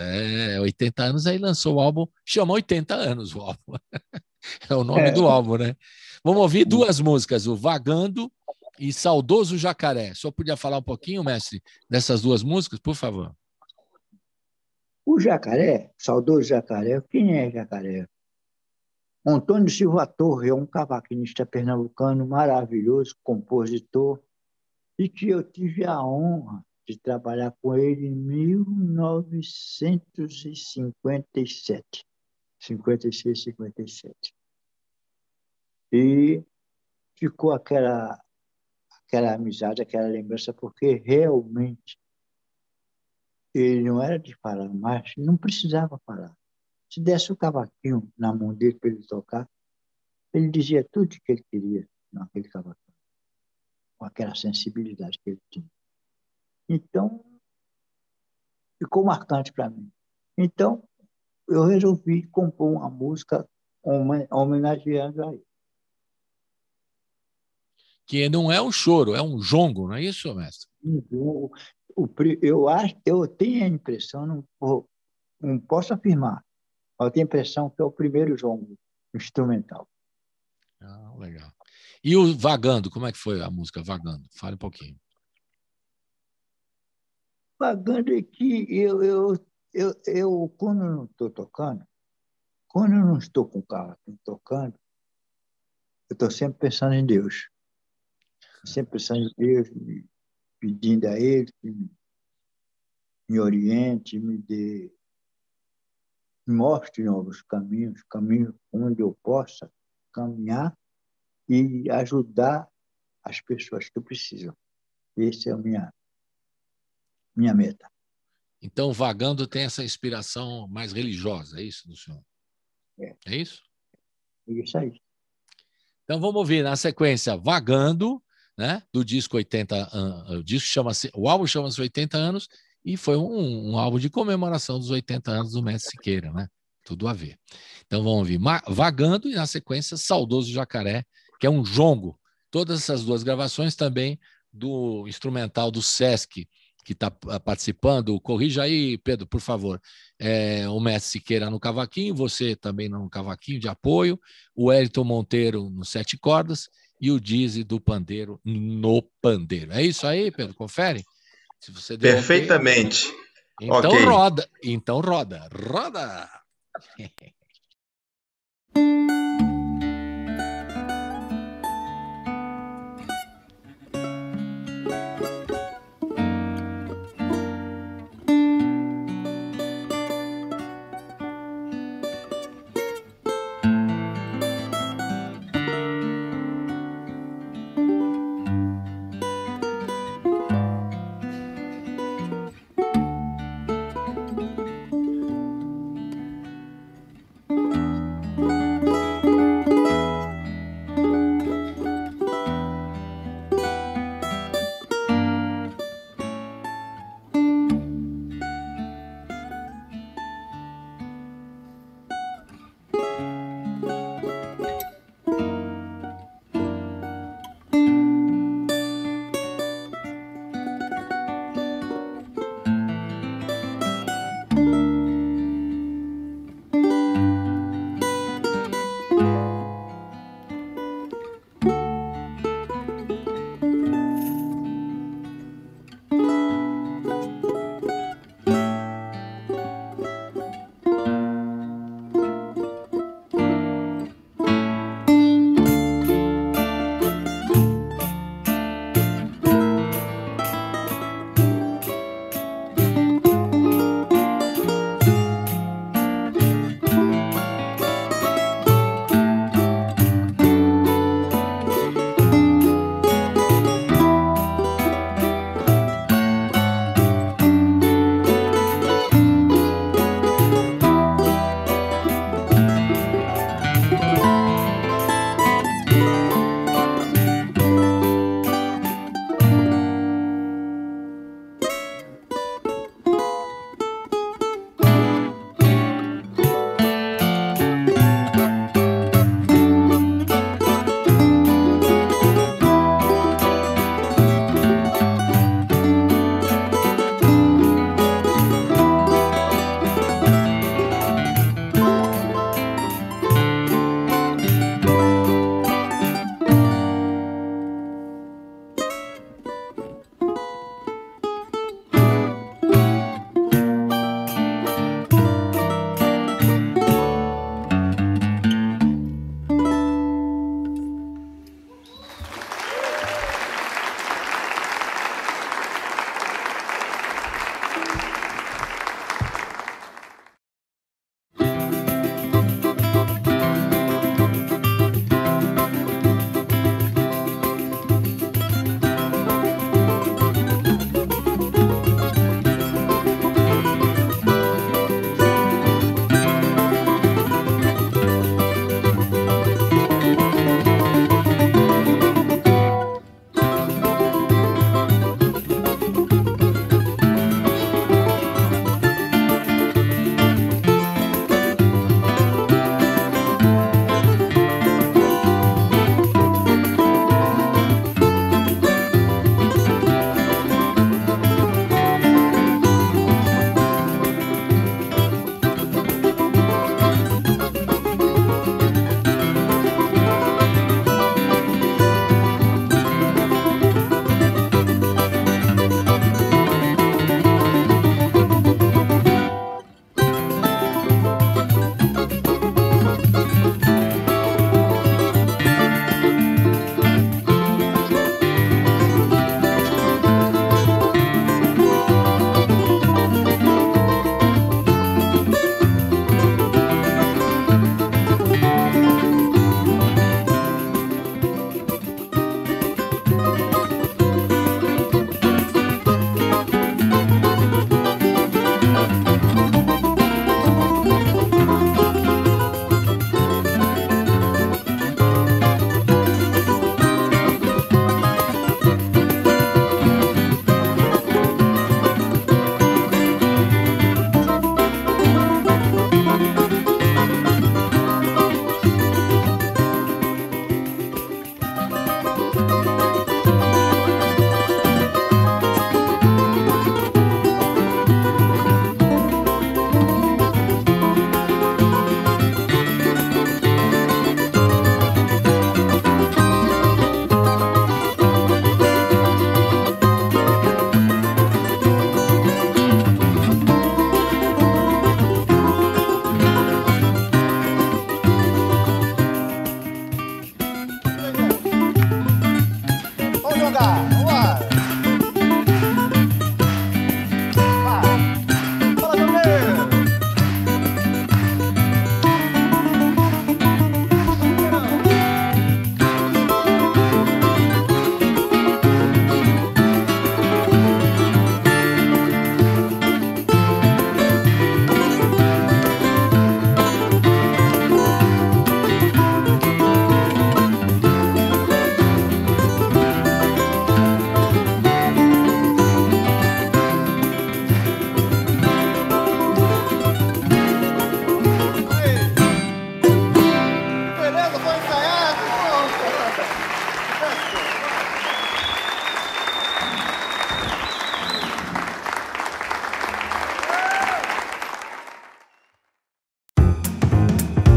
Speaker 2: 80 anos, aí lançou o álbum, chama 80 anos o álbum. É o nome do álbum, né? Vamos ouvir duas músicas, o Vagando e Saudoso Jacaré. Só podia falar um pouquinho, mestre, dessas duas músicas, por favor?
Speaker 3: O Jacaré, saudoso Jacaré, quem é Jacaré? Antônio Silva Torre é um cavaquinista pernambucano maravilhoso, compositor, e que eu tive a honra de trabalhar com ele em 1957, 56, 57. E ficou aquela amizade, aquela lembrança, porque realmente ele não era de falar, mas não precisava falar. Se desse o cavaquinho na mão dele para ele tocar, ele dizia tudo o que ele queria naquele cavaquinho, com aquela sensibilidade que ele tinha. Então, ficou marcante para mim. Então, eu resolvi compor uma música homenageando a ele.
Speaker 2: Que não é um choro, é um jongo, não é isso, mestre?
Speaker 3: Eu tenho a impressão, não posso afirmar, mas eu tenho a impressão que é o primeiro jongo instrumental.
Speaker 2: Ah, legal. E o Vagando, como é que foi a música Vagando? Fale um pouquinho.
Speaker 3: Vagando é que eu quando não estou tocando, quando eu não estou com o carro tocando, eu estou sempre pensando em Deus. Sempre pensando em Deus, pedindo a Ele que me oriente, me mostre novos caminhos, caminhos onde eu possa caminhar e ajudar as pessoas que precisam. Essa é a minha meta.
Speaker 2: Então, Vagando tem essa inspiração mais religiosa, é isso do senhor? É isso?
Speaker 3: É isso aí.
Speaker 2: Então, vamos ouvir na sequência Vagando, né, do disco 80 o álbum chama-se 80 anos e foi um álbum de comemoração dos 80 anos do Mestre Siqueira, né? Tudo a ver. Então vamos ouvir Vagando e na sequência Saudoso Jacaré, que é um jongo. Todas essas duas gravações também do instrumental do Sesc, que está participando. Corrija aí, Pedro, por favor. O Mestre Siqueira no cavaquinho, você também no cavaquinho de apoio, o Wellington Monteiro no 7 cordas e o Dizzy do pandeiro no pandeiro. É isso aí, Pedro? Confere? Se você deu
Speaker 4: perfeitamente.
Speaker 2: Okay. Então
Speaker 4: okay.
Speaker 2: roda. Então roda. Roda!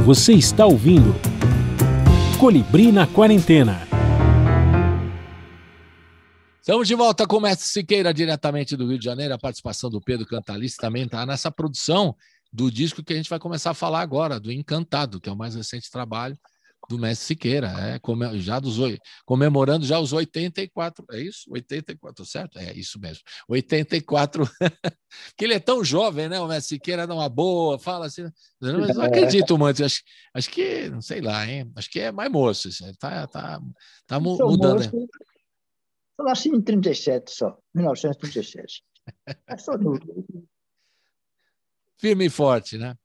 Speaker 1: Você está ouvindo Colibri na Quarentena.
Speaker 2: Estamos de volta com o Mestre Siqueira, diretamente do Rio de Janeiro. A participação do Pedro Cantalice também está nessa produção do disco que a gente vai começar a falar agora, do Encantado, que é o mais recente trabalho do Mestre Siqueira, comemorando já os 84, é isso? 84, certo? É isso mesmo, 84, porque ele é tão jovem, né? O Mestre Siqueira dá uma boa, fala assim, mas não acredito muito, acho que, não sei lá, hein? Acho que é mais moço, tá mudando.
Speaker 3: Moço, eu nasci em 37 só, 1937. É só novo.
Speaker 2: Firme e forte, né?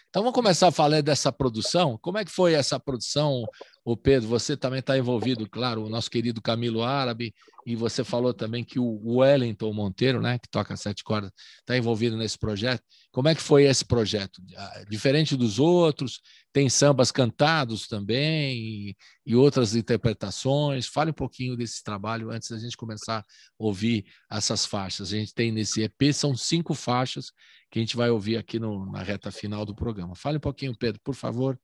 Speaker 2: Então vamos começar a falar dessa produção. Como é que foi essa produção, o Pedro? Você também está envolvido, claro, o nosso querido Camilo Árabe, e você falou também que o Wellington Monteiro, né, que toca 7 cordas, está envolvido nesse projeto. Como é que foi esse projeto? Diferente dos outros, tem sambas cantados também e outras interpretações. Fale um pouquinho desse trabalho antes da gente começar a ouvir essas faixas. A gente tem nesse EP, são 5 faixas que a gente vai ouvir aqui na reta final do programa. Fale um pouquinho, Pedro, por favor.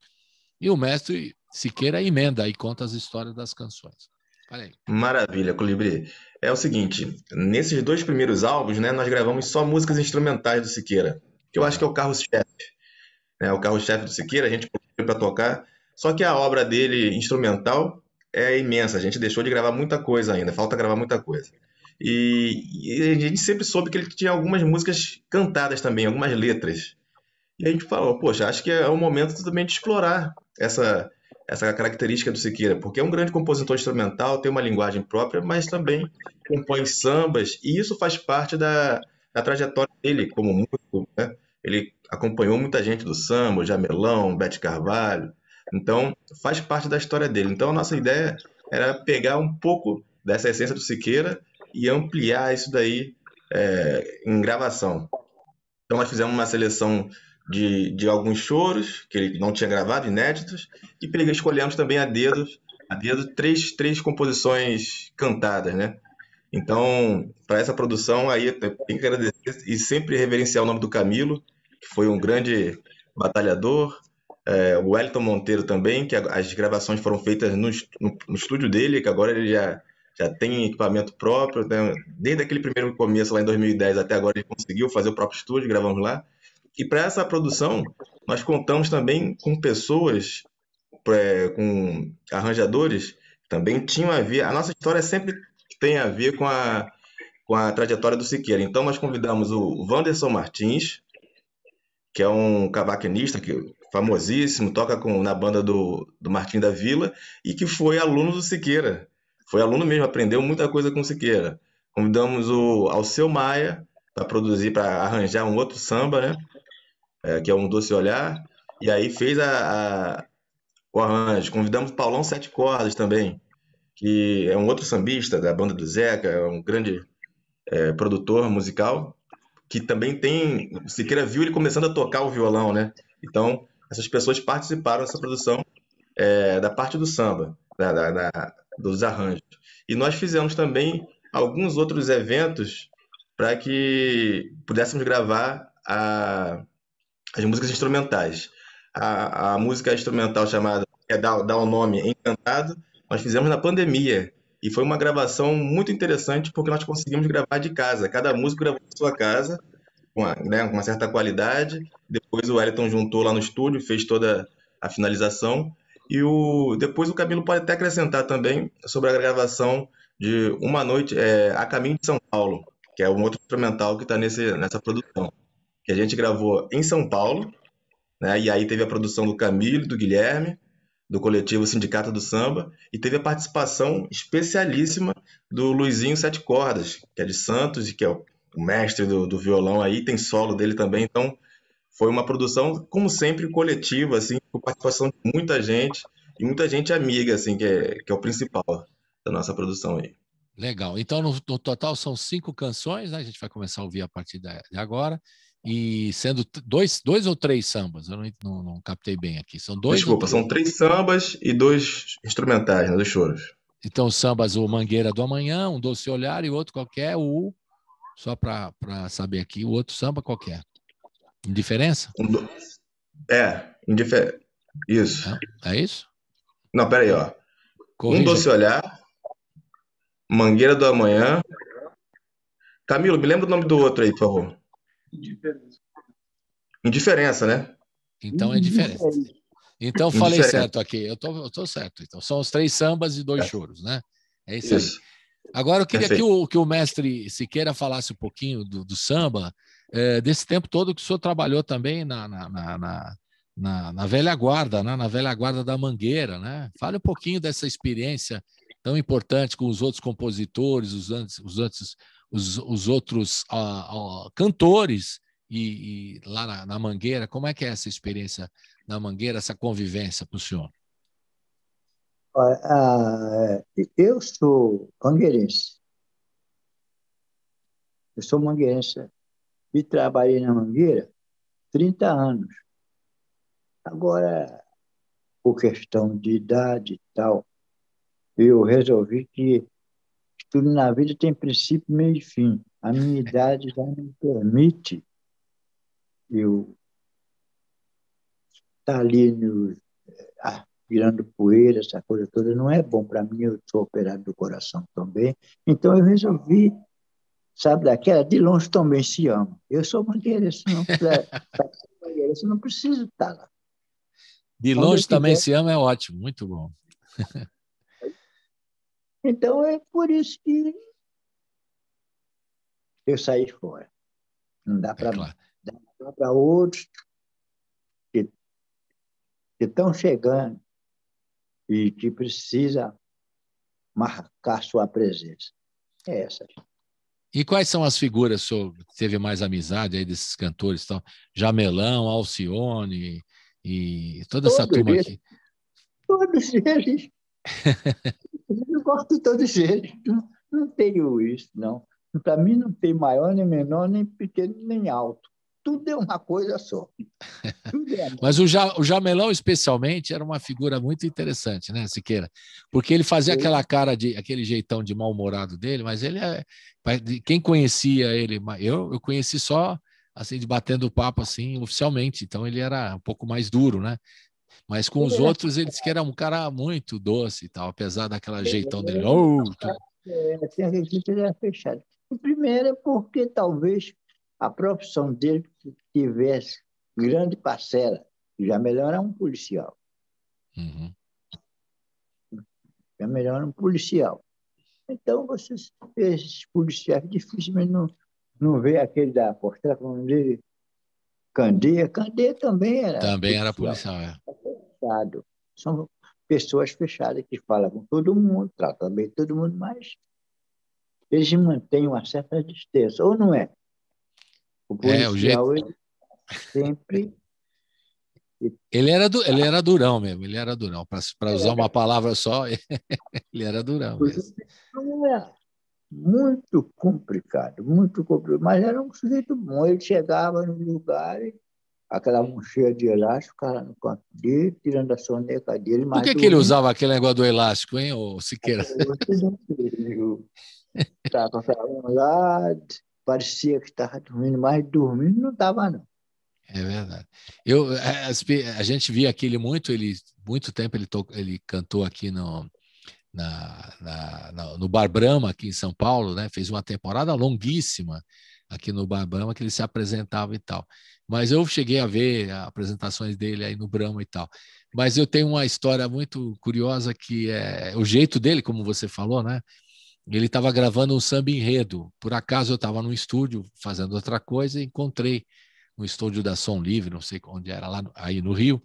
Speaker 2: E o mestre Siqueira emenda e conta as histórias das canções. Fala aí.
Speaker 4: Maravilha, Colibri. É o seguinte, nesses 2 primeiros álbuns, né, nós gravamos só músicas instrumentais do Siqueira, que eu acho que é o carro-chefe. Né, o carro-chefe do Siqueira, a gente colocou para tocar, só que a obra dele instrumental é imensa, a gente deixou de gravar muita coisa ainda, falta gravar muita coisa. E a gente sempre soube que ele tinha algumas músicas cantadas também, algumas letras. E a gente falou, poxa, acho que é o momento também de explorar essa característica do Siqueira, porque é um grande compositor instrumental, tem uma linguagem própria, mas também compõe sambas, e isso faz parte da trajetória dele como músico, né? Ele acompanhou muita gente do samba, o Jamelão, Bete Carvalho, então faz parte da história dele. Então a nossa ideia era pegar um pouco dessa essência do Siqueira e ampliar isso daí em gravação. Então nós fizemos uma seleção de alguns choros que ele não tinha gravado, inéditos, e escolhemos também a dedo três composições cantadas, né? Então, para essa produção aí, eu tenho que agradecer e sempre reverenciar o nome do Camilo, que foi um grande batalhador, o Wellington Monteiro também, que as gravações foram feitas no estúdio dele, que agora ele já tem equipamento próprio, né? Desde aquele primeiro começo lá em 2010 até agora ele conseguiu fazer o próprio estúdio, gravamos lá. E para essa produção nós contamos também com pessoas, com arranjadores que também tinham a ver, a nossa história sempre tem a ver com a trajetória do Siqueira. Então nós convidamos o Wanderson Martins, que é um cavaquinista famosíssimo, toca na banda do Martim da Vila e que foi aluno do Siqueira. Foi aluno mesmo, aprendeu muita coisa com o Siqueira. Convidamos o Alceu Maia para produzir, para arranjar um outro samba, né? Que é um Doce Olhar. E aí fez o arranjo. Convidamos o Paulão 7 Cordas também, que é um outro sambista da banda do Zeca, é um grande produtor musical, que também tem... O Siqueira viu ele começando a tocar o violão, né? Então, essas pessoas participaram dessa produção da parte do samba, dos arranjos. E nós fizemos também alguns outros eventos para que pudéssemos gravar as músicas instrumentais. A música instrumental chamada, dá o nome Encantado, nós fizemos na pandemia. E foi uma gravação muito interessante porque nós conseguimos gravar de casa. Cada músico gravou na sua casa, com uma certa qualidade. Depois o Wellington juntou lá no estúdio, fez toda a finalização. E depois o Camilo pode até acrescentar também sobre a gravação de Uma Noite a Caminho de São Paulo, que é um outro instrumental que está nessa produção. Que a gente gravou em São Paulo, né? E aí teve a produção do Camilo, do Guilherme, do coletivo Sindicato do Samba, e teve a participação especialíssima do Luizinho 7 Cordas, que é de Santos, e que é o mestre do violão aí, tem solo dele também. Então foi uma produção, como sempre, coletiva, assim, com participação de muita gente, e muita gente amiga, assim, que é o principal da nossa produção aí.
Speaker 2: Legal. Então, no total são 5 canções, né? A gente vai começar a ouvir a partir de agora. E sendo dois ou 3 sambas, eu não captei bem aqui. São 2
Speaker 4: Desculpa, são 3 sambas e 2 instrumentais, né, dos choros.
Speaker 2: Então, sambas, o Mangueira do Amanhã, um Doce Olhar e outro qualquer, só para saber aqui, o outro samba qualquer. Indiferença?
Speaker 4: Isso.
Speaker 2: É isso?
Speaker 4: Não, peraí, ó. Um
Speaker 2: Corrija
Speaker 4: Doce
Speaker 2: aí.
Speaker 4: Olhar, Mangueira do Amanhã. Camilo, me lembra o nome do outro aí, por favor. Indiferença, né?
Speaker 2: Então é diferente. Então falei
Speaker 4: Indiferença.
Speaker 2: certo aqui. Eu tô certo. Então são os 3 sambas e 2 choros, né? É isso aí.
Speaker 4: Isso.
Speaker 2: Agora eu queria que
Speaker 4: Perfeito.
Speaker 2: que o mestre Siqueira falasse um pouquinho do samba, desse tempo todo que o senhor trabalhou também na velha guarda, né? Na velha guarda da Mangueira, né? Fale um pouquinho dessa experiência tão importante com os outros compositores, os outros cantores e lá na Mangueira. Como é que é essa experiência na Mangueira, essa convivência para o senhor?
Speaker 3: Olha, eu sou mangueirense. Eu sou mangueirense e trabalhei na Mangueira 30 anos. Agora, por questão de idade e tal, eu resolvi que tudo na vida tem princípio, meio e fim. A minha idade já não permite eu estar ali virando poeira, essa coisa toda. Não é bom para mim, eu sou operário do coração também. Então eu resolvi, sabe, daquela, de longe também se ama. Eu sou mangueirense, eu não preciso estar lá.
Speaker 2: De
Speaker 3: Quando eu
Speaker 2: longe também
Speaker 3: tiver.
Speaker 2: se ama, é ótimo, muito bom.
Speaker 3: Então é por isso que eu saí fora. Não dá
Speaker 2: É
Speaker 3: para mim.
Speaker 2: claro.
Speaker 3: Dá para outros que estão chegando e que precisa marcar sua presença. É essa.
Speaker 2: E quais são as figuras que o senhor teve mais amizade aí desses cantores? Então, Jamelão, Alcione e toda essa
Speaker 3: Todos
Speaker 2: turma
Speaker 3: eles,
Speaker 2: aqui.
Speaker 3: todos eles. Eu gosto de todos eles. Não tenho isso, não. Para mim não tem maior, nem menor, nem pequeno, nem alto. Tudo é uma coisa só. Tudo é amor.
Speaker 2: Mas o Jamelão, especialmente, era uma figura muito interessante, né, Siqueira? Porque ele fazia aquela cara aquele jeitão de mal-humorado dele, mas ele quem conhecia ele, eu conheci só assim, de batendo papo assim, oficialmente, então ele era um pouco mais duro, né? Mas com
Speaker 3: Ele
Speaker 2: os
Speaker 3: era,
Speaker 2: outros, ele disse que era um cara muito doce e tal, apesar daquela jeitão dele. Oh,
Speaker 3: tem aquele que ele era fechado. O primeiro é porque talvez a profissão dele tivesse grande parcela. Já melhor é um policial.
Speaker 2: uhum.
Speaker 3: Já melhor é um policial. Então, esses policiais dificilmente não vê aquele da Portela, como dele, Candeia. Candeia também era
Speaker 2: Também era
Speaker 3: policial.
Speaker 2: policial, é.
Speaker 3: Fechado. São pessoas fechadas que falam com todo mundo, tratam bem todo mundo, mas eles mantêm uma certa distância, ou não é? O
Speaker 2: É, o jeito.
Speaker 3: policial, ele sempre.
Speaker 2: Ele era durão mesmo, ele era durão. Para usar uma palavra só, ele era durão mesmo.
Speaker 3: Não era muito complicado, mas era um sujeito bom. Ele chegava no lugar, aquela mochila de elástico, o cara no canto dele, tirando a soneca dele,
Speaker 2: Por
Speaker 3: mas
Speaker 2: que ele
Speaker 3: dormindo.
Speaker 2: usava aquele negócio do elástico, hein, ô Siqueira?
Speaker 3: Estava falando lá, parecia que estava dormindo, mas dormindo não estava, não.
Speaker 2: É verdade. A gente via aquele muito tempo ele cantou aqui no Bar Brahma, aqui em São Paulo, né? Fez uma temporada longuíssima aqui no Bar Brahma, que ele se apresentava e tal. Mas eu cheguei a ver apresentações dele aí no Brahma e tal. Mas eu tenho uma história muito curiosa que é o jeito dele, como você falou, né? Ele estava gravando um samba enredo. Por acaso eu estava no estúdio fazendo outra coisa e encontrei no estúdio da Som Livre, não sei onde era, lá aí no Rio.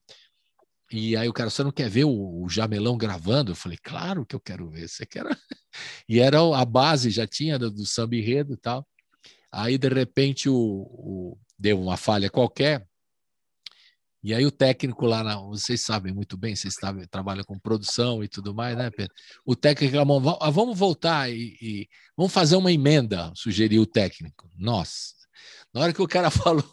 Speaker 2: E aí o cara, você não quer ver o Jamelão gravando? Eu falei, claro que eu quero ver. Você quer? E era a base, já tinha do samba enredo e tal. Aí, de repente, deu uma falha qualquer. E aí o técnico lá, vocês sabem muito bem, vocês trabalham com produção e tudo mais, né, Pedro? O técnico falou, vamos voltar e vamos fazer uma emenda, sugeriu o técnico. Nossa, na hora que o cara falou,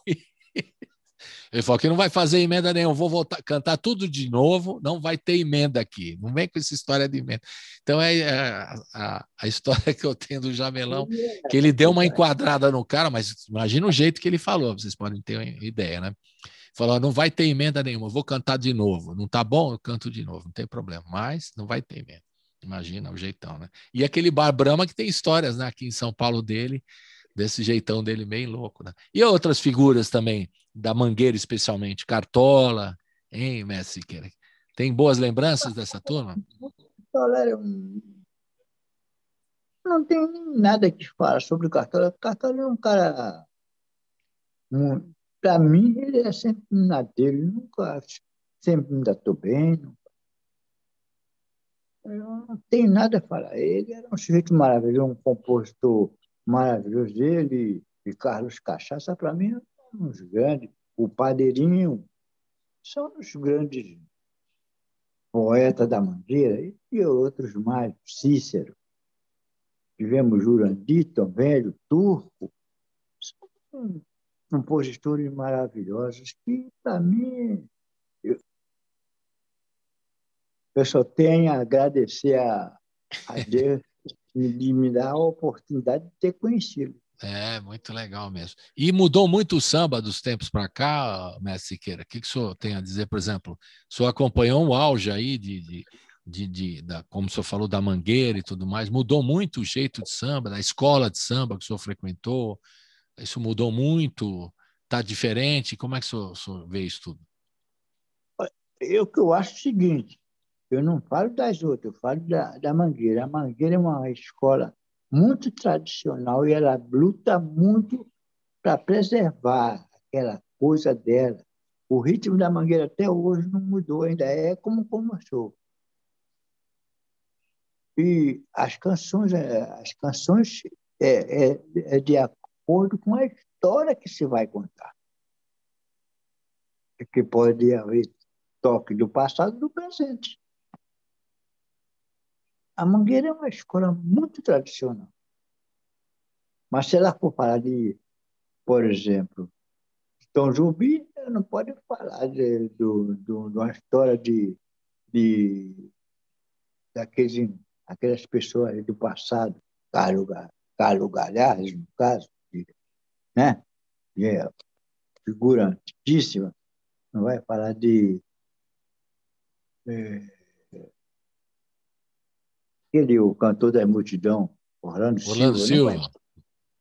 Speaker 2: ele falou que não vai fazer emenda nenhuma, vou voltar, cantar tudo de novo, não vai ter emenda aqui, não vem com essa história de emenda. Então é a história que eu tenho do Jamelão, que ele deu uma enquadrada no cara, mas imagina o jeito que ele falou, vocês podem ter uma ideia, né? Falou, não vai ter emenda nenhuma, vou cantar de novo. Não tá bom? Eu canto de novo, não tem problema. Mas não vai ter emenda. Imagina o jeitão, né? E aquele Bar Brahma que tem histórias, né, aqui em São Paulo dele, desse jeitão dele meio louco, né? E outras figuras também, da Mangueira especialmente, Cartola, hein, Messi Siqueira? Tem boas lembranças dessa turma?
Speaker 3: Não tem nada que falar sobre o Cartola. O Cartola é um cara. Para mim, ele é sempre na dele, nunca. Sempre me tratou bem. Eu não tenho nada a falar. Ele era um sujeito maravilhoso, um compositor maravilhoso. Ele e Carlos Cachaça, para mim, são uns grandes. O Padeirinho, são os grandes poetas da Mangueira e outros mais, Cícero. Tivemos Jurandir, Tom Velho, Turco. São compositores maravilhosos que, para mim, eu só tenho a agradecer a Deus de me dar a oportunidade de ter conhecido.
Speaker 2: É, muito legal mesmo. E mudou muito o samba dos tempos para cá, Mestre Siqueira? O que o senhor tem a dizer, por exemplo? O senhor acompanhou um auge aí como o senhor falou, da Mangueira e tudo mais. Mudou muito o jeito de samba, da escola de samba que o senhor frequentou? Isso mudou muito? Está diferente? Como é que o senhor vê isso tudo?
Speaker 3: Eu acho o seguinte, eu não falo das outras, eu falo da Mangueira. A Mangueira é uma escola muito tradicional e ela luta muito para preservar aquela coisa dela. O ritmo da Mangueira até hoje não mudou, ainda é como começou. E as canções é de acordo com a história que se vai contar. Que pode haver toque do passado e do presente. A Mangueira é uma escola muito tradicional. Mas se ela for falar por exemplo, Tom Jobim, não pode falar de uma história de, aquelas pessoas do passado, Carlos Galhardo, no caso, né? Que é figura antiquíssima, não vai falar de é, o cantor da multidão, Orlando
Speaker 2: Orlando
Speaker 3: Silva, não vai,
Speaker 2: Silva.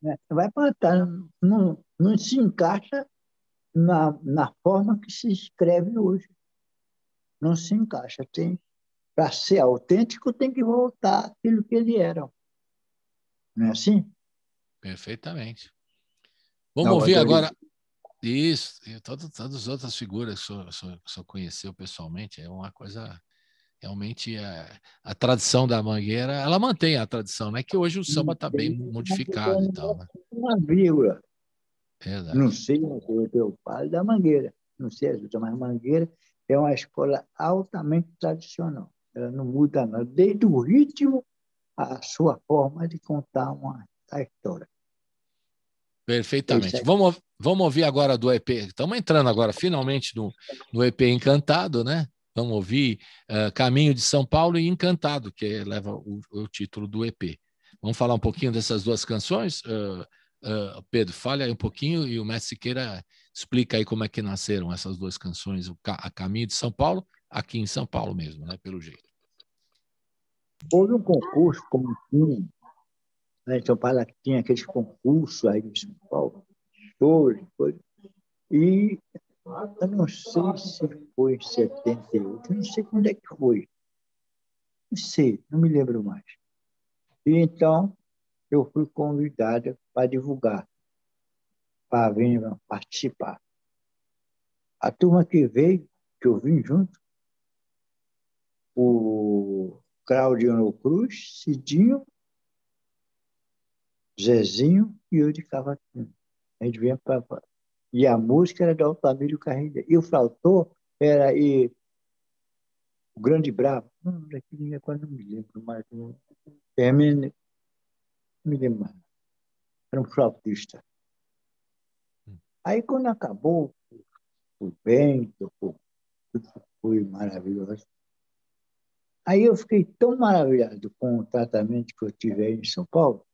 Speaker 3: né? Não vai plantar, não se encaixa na forma que se escreve hoje. Não se encaixa. Para ser autêntico, tem que voltar àquilo que ele era. Não é assim?
Speaker 2: Perfeitamente. Vamos ouvir
Speaker 3: Salvador
Speaker 2: agora. Isso, e todas as outras figuras que o senhor conheceu pessoalmente, é uma coisa. Realmente, a tradição da Mangueira, ela mantém a tradição, né? Que hoje o samba está bem modificado e tal, né?
Speaker 3: uma vírgula. Não
Speaker 2: Verdade.
Speaker 3: sei o que eu falo da Mangueira. Não sei as outras, mas Mangueira é uma escola altamente tradicional. Ela não muda nada, desde o ritmo à sua forma de contar a história.
Speaker 2: Perfeitamente. Vamos ouvir agora do EP. Estamos entrando agora finalmente no EP Encantado, né? Vamos ouvir Caminho de São Paulo e Encantado, que leva o título do EP. Vamos falar um pouquinho dessas duas canções? Pedro, fale aí um pouquinho e o Mestre Siqueira explica aí como é que nasceram essas duas canções, a Caminho de São Paulo, aqui em São Paulo mesmo, né? Pelo jeito.
Speaker 3: Houve um concurso, como tinha, né, em São Paulo, tinha aqueles concursos aí em São Paulo, shows, coisa, e eu não sei se foi em 78, não sei quando é que foi, não sei, não me lembro mais. E então eu fui convidada para divulgar, para vir participar. A turma que veio, que eu vim junto, o Claudiano Cruz, Cidinho, Zezinho e eu de cavaquinho. A gente vinha para. E a música era do Altamiro Carreira. E o flautor era o Grande Bravo. Daquele agora não me lembro mais. Não me lembro mais. Era um flautista. Aí, quando acabou, foi bem, tocou, tudo foi maravilhoso. Aí eu fiquei tão maravilhado com o tratamento que eu tive aí em São Paulo,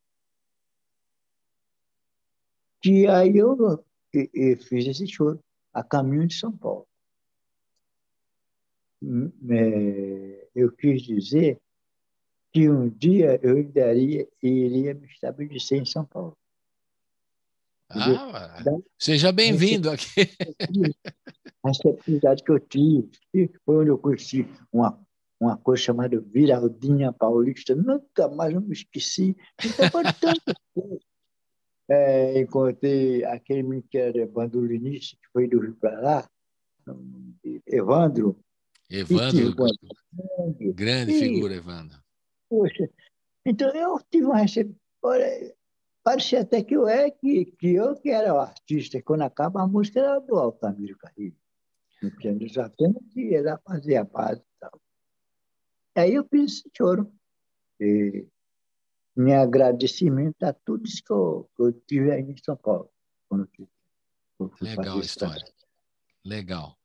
Speaker 3: que aí eu fiz esse show. a caminho de São Paulo. Eu quis dizer que um dia eu iria me estabelecer em São Paulo.
Speaker 2: Seja bem-vindo aqui.
Speaker 3: A receptividade que eu tive, foi onde eu conheci uma coisa chamada Viraldinha Paulista, nunca mais não me esqueci. Então, foram tantas coisas. Encontrei aquele menino que era bandolinista, que foi do Rio para lá, Evandro.
Speaker 2: Grande figura, Evandro.
Speaker 3: Poxa, então eu tive uma receptividade. Parecia até que eu era o artista. Quando acaba a música era do Altamiro Carrilho. Não tinha apenas que ia lá fazer a base e tal. Aí eu fiz esse choro. E meu agradecimento a tudo isso que eu tive aí em São Paulo.
Speaker 2: Legal a história. Legal.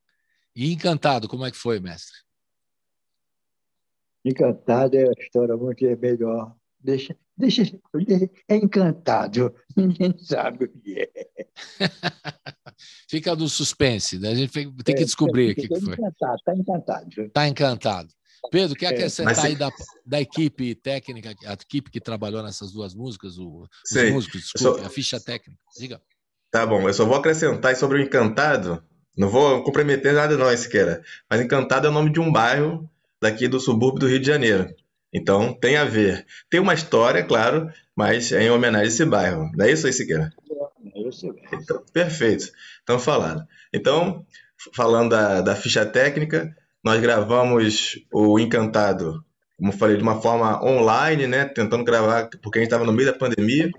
Speaker 2: E Encantado, como é que foi, mestre?
Speaker 3: Encantado é uma história muito melhor. É Encantado. Ninguém sabe o que é.
Speaker 2: Fica do suspense, né? A gente tem que descobrir o que foi.
Speaker 3: Está encantado.
Speaker 2: Está encantado. Pedro, quer acrescentar aí da equipe técnica, a equipe que trabalhou nessas duas músicas, os músicos, desculpe, a ficha técnica. Diga.
Speaker 4: Tá bom, eu só vou acrescentar sobre o Encantado. Não vou comprometer nada não, Siqueira. Mas Encantado é o nome de um bairro daqui do subúrbio do Rio de Janeiro. Então, tem a ver. Tem uma história, claro, mas é em homenagem a esse bairro. Não é isso aí, Siqueira?
Speaker 3: É isso mesmo.
Speaker 4: Então, perfeito. Então, falando. Então, falando da ficha técnica, nós gravamos o Encantado, como eu falei, de uma forma online, né? Tentando gravar, porque a gente estava no meio da pandemia,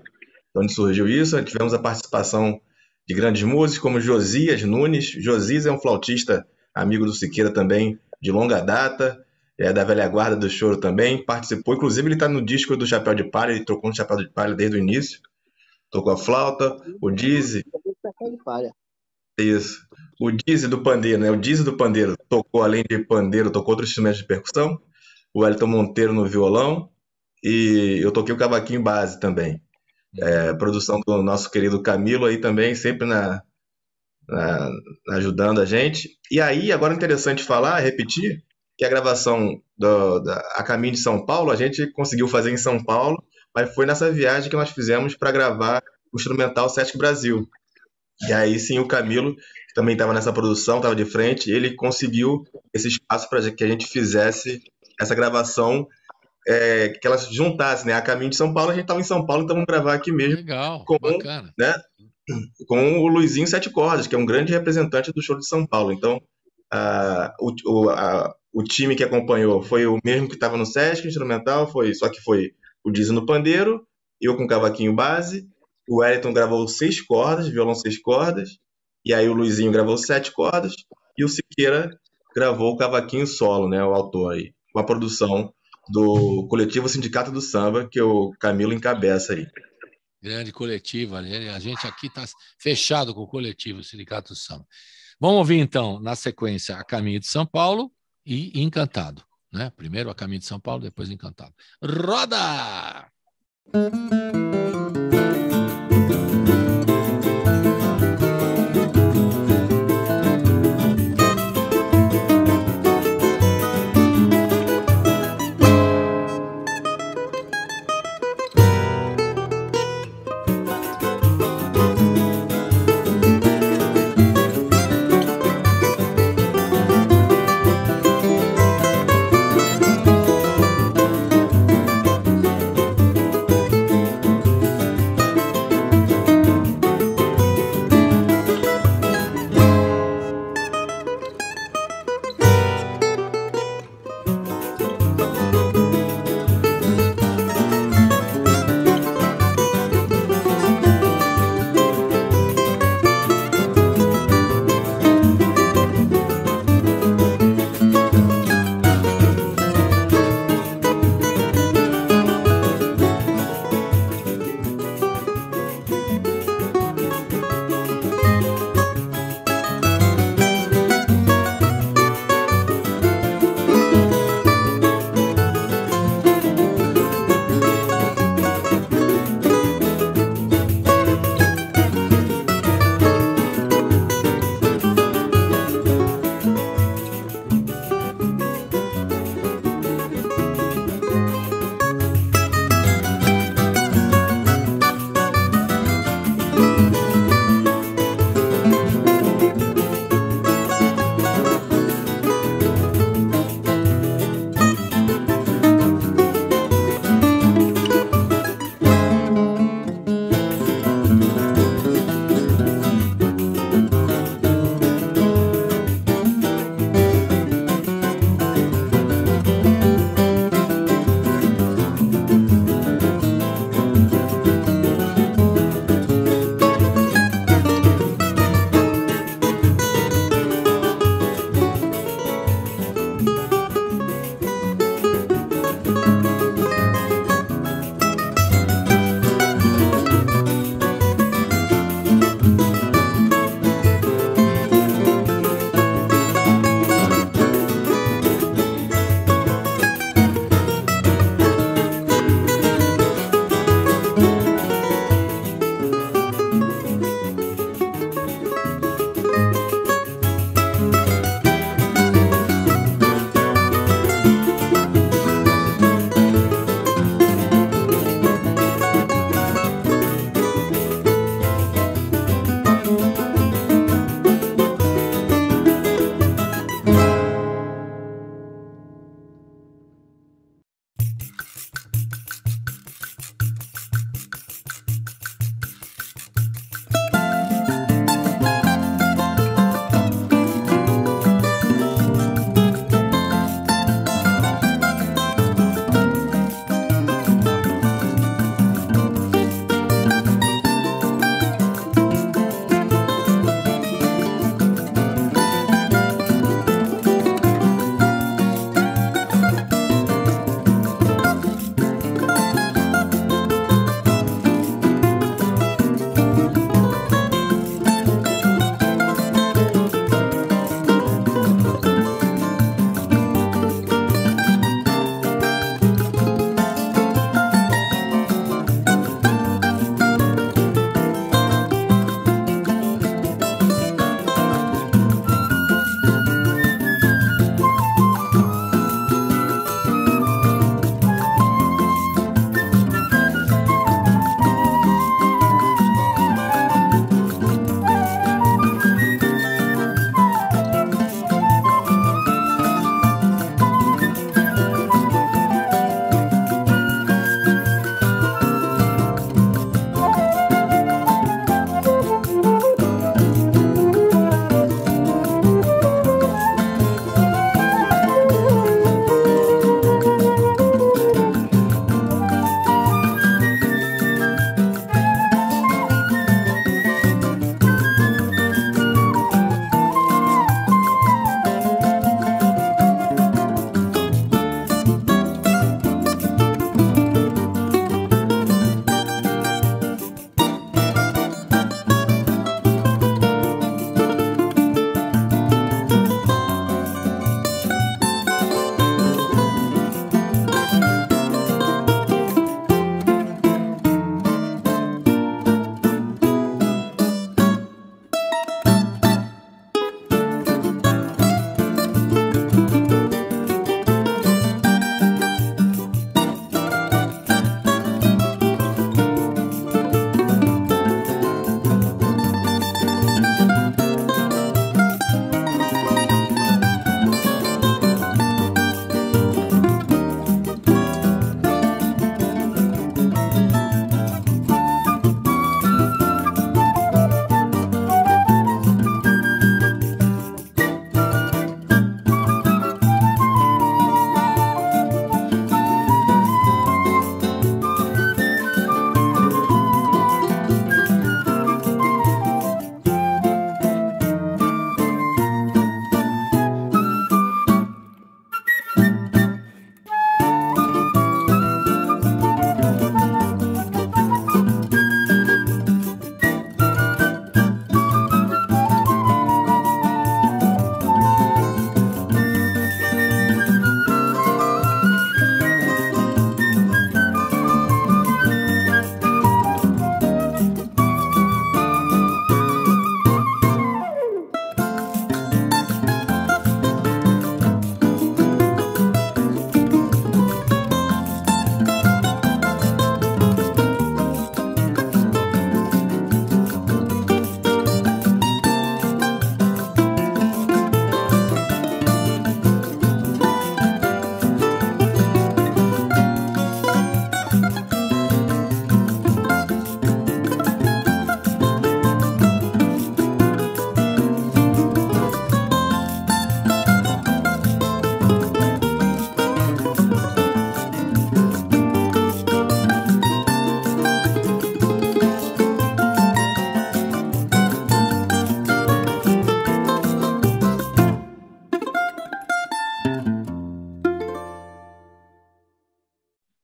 Speaker 4: onde surgiu isso. Tivemos a participação de grandes músicos, como Josias Nunes. Josias é um flautista, amigo do Siqueira também, de longa data, da velha guarda do choro também, participou. Inclusive, ele está no disco do Chapéu de Palha, ele tocou no Chapéu de Palha desde o início. Tocou a flauta, o Dizzy. Isso. O Dizzy do pandeiro, né? O Dizzy do pandeiro tocou, além de pandeiro, tocou outros instrumentos de percussão. O Wellington Monteiro no violão. E eu toquei o cavaquinho base também. Produção do nosso querido Camilo aí também, sempre ajudando a gente. E aí, agora é interessante falar, repetir, que a gravação A Caminho de São Paulo, a gente conseguiu fazer em São Paulo, mas foi nessa viagem que nós fizemos para gravar o instrumental Sesc Brasil. E aí sim o Camilo, que também estava nessa produção, estava de frente, ele conseguiu esse espaço para que a gente fizesse essa gravação, que ela se juntasse, né? A Caminho de São Paulo, a gente estava em São Paulo, então vamos gravar aqui mesmo.
Speaker 2: Legal, bacana.
Speaker 4: Né, com o Luizinho Sete Cordas, que é um grande representante do show de São Paulo. Então, o time que acompanhou foi o mesmo que estava no Sesc instrumental, só que foi o Dizzy no pandeiro, eu com cavaquinho base, o Wellington gravou 6 cordas, violão 6 cordas, e aí o Luizinho gravou 7 cordas, e o Siqueira gravou o cavaquinho solo, né, o autor aí, com a produção do coletivo Sindicato do Samba, que o Camilo encabeça aí.
Speaker 2: Grande coletivo, a gente aqui está fechado com o coletivo Sindicato do Samba. Vamos ouvir então, na sequência, A Caminho de São Paulo e Encantado, né? Primeiro A Caminho de São Paulo, depois Encantado. Roda!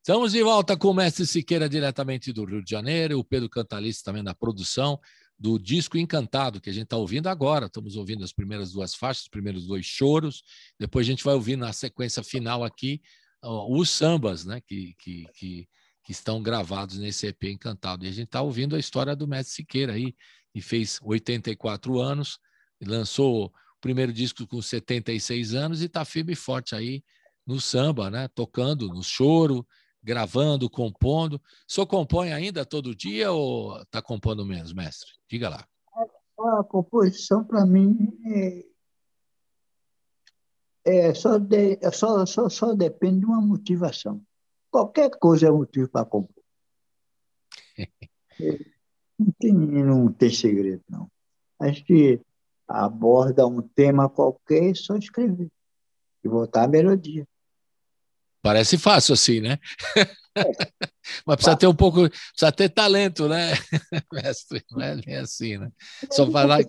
Speaker 2: Estamos de volta com o Mestre Siqueira, diretamente do Rio de Janeiro, o Pedro Cantalice também na produção do disco Encantado, que a gente está ouvindo agora. Estamos ouvindo as primeiras 2 faixas, os primeiros 2 choros. Depois a gente vai ouvir na sequência final aqui os sambas, né, que estão gravados nesse EP Encantado. E a gente está ouvindo a história do Mestre Siqueira aí, que fez 84 anos, lançou o primeiro disco com 76 anos e está firme e forte aí no samba, né, tocando no choro, gravando, compondo. O senhor compõe ainda todo dia ou está compondo menos, mestre? Diga lá.
Speaker 3: A composição, para mim, só depende de uma motivação. Qualquer coisa é motivo para compor. Não tem segredo, não. A gente aborda um tema qualquer e só escrever e botar a melodia.
Speaker 2: Parece fácil assim, né? Mas precisa ter precisa ter talento, né, mestre? Não é bem assim, né? Só falar.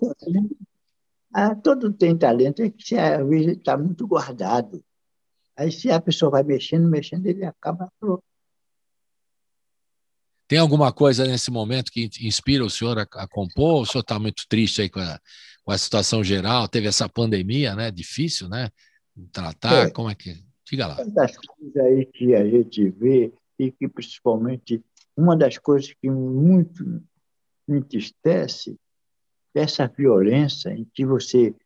Speaker 3: Todo tem talento, é que às vezes está muito guardado. Aí se a pessoa vai mexendo, ele acaba.
Speaker 2: Tem alguma coisa nesse momento que inspira o senhor a compor? O senhor está muito triste aí com a situação geral? Teve essa pandemia, né? Difícil, né? Tratar, como é que... Diga lá.
Speaker 3: Das coisas aí que a gente vê e que principalmente uma das coisas que muito me entristece é essa violência em que você,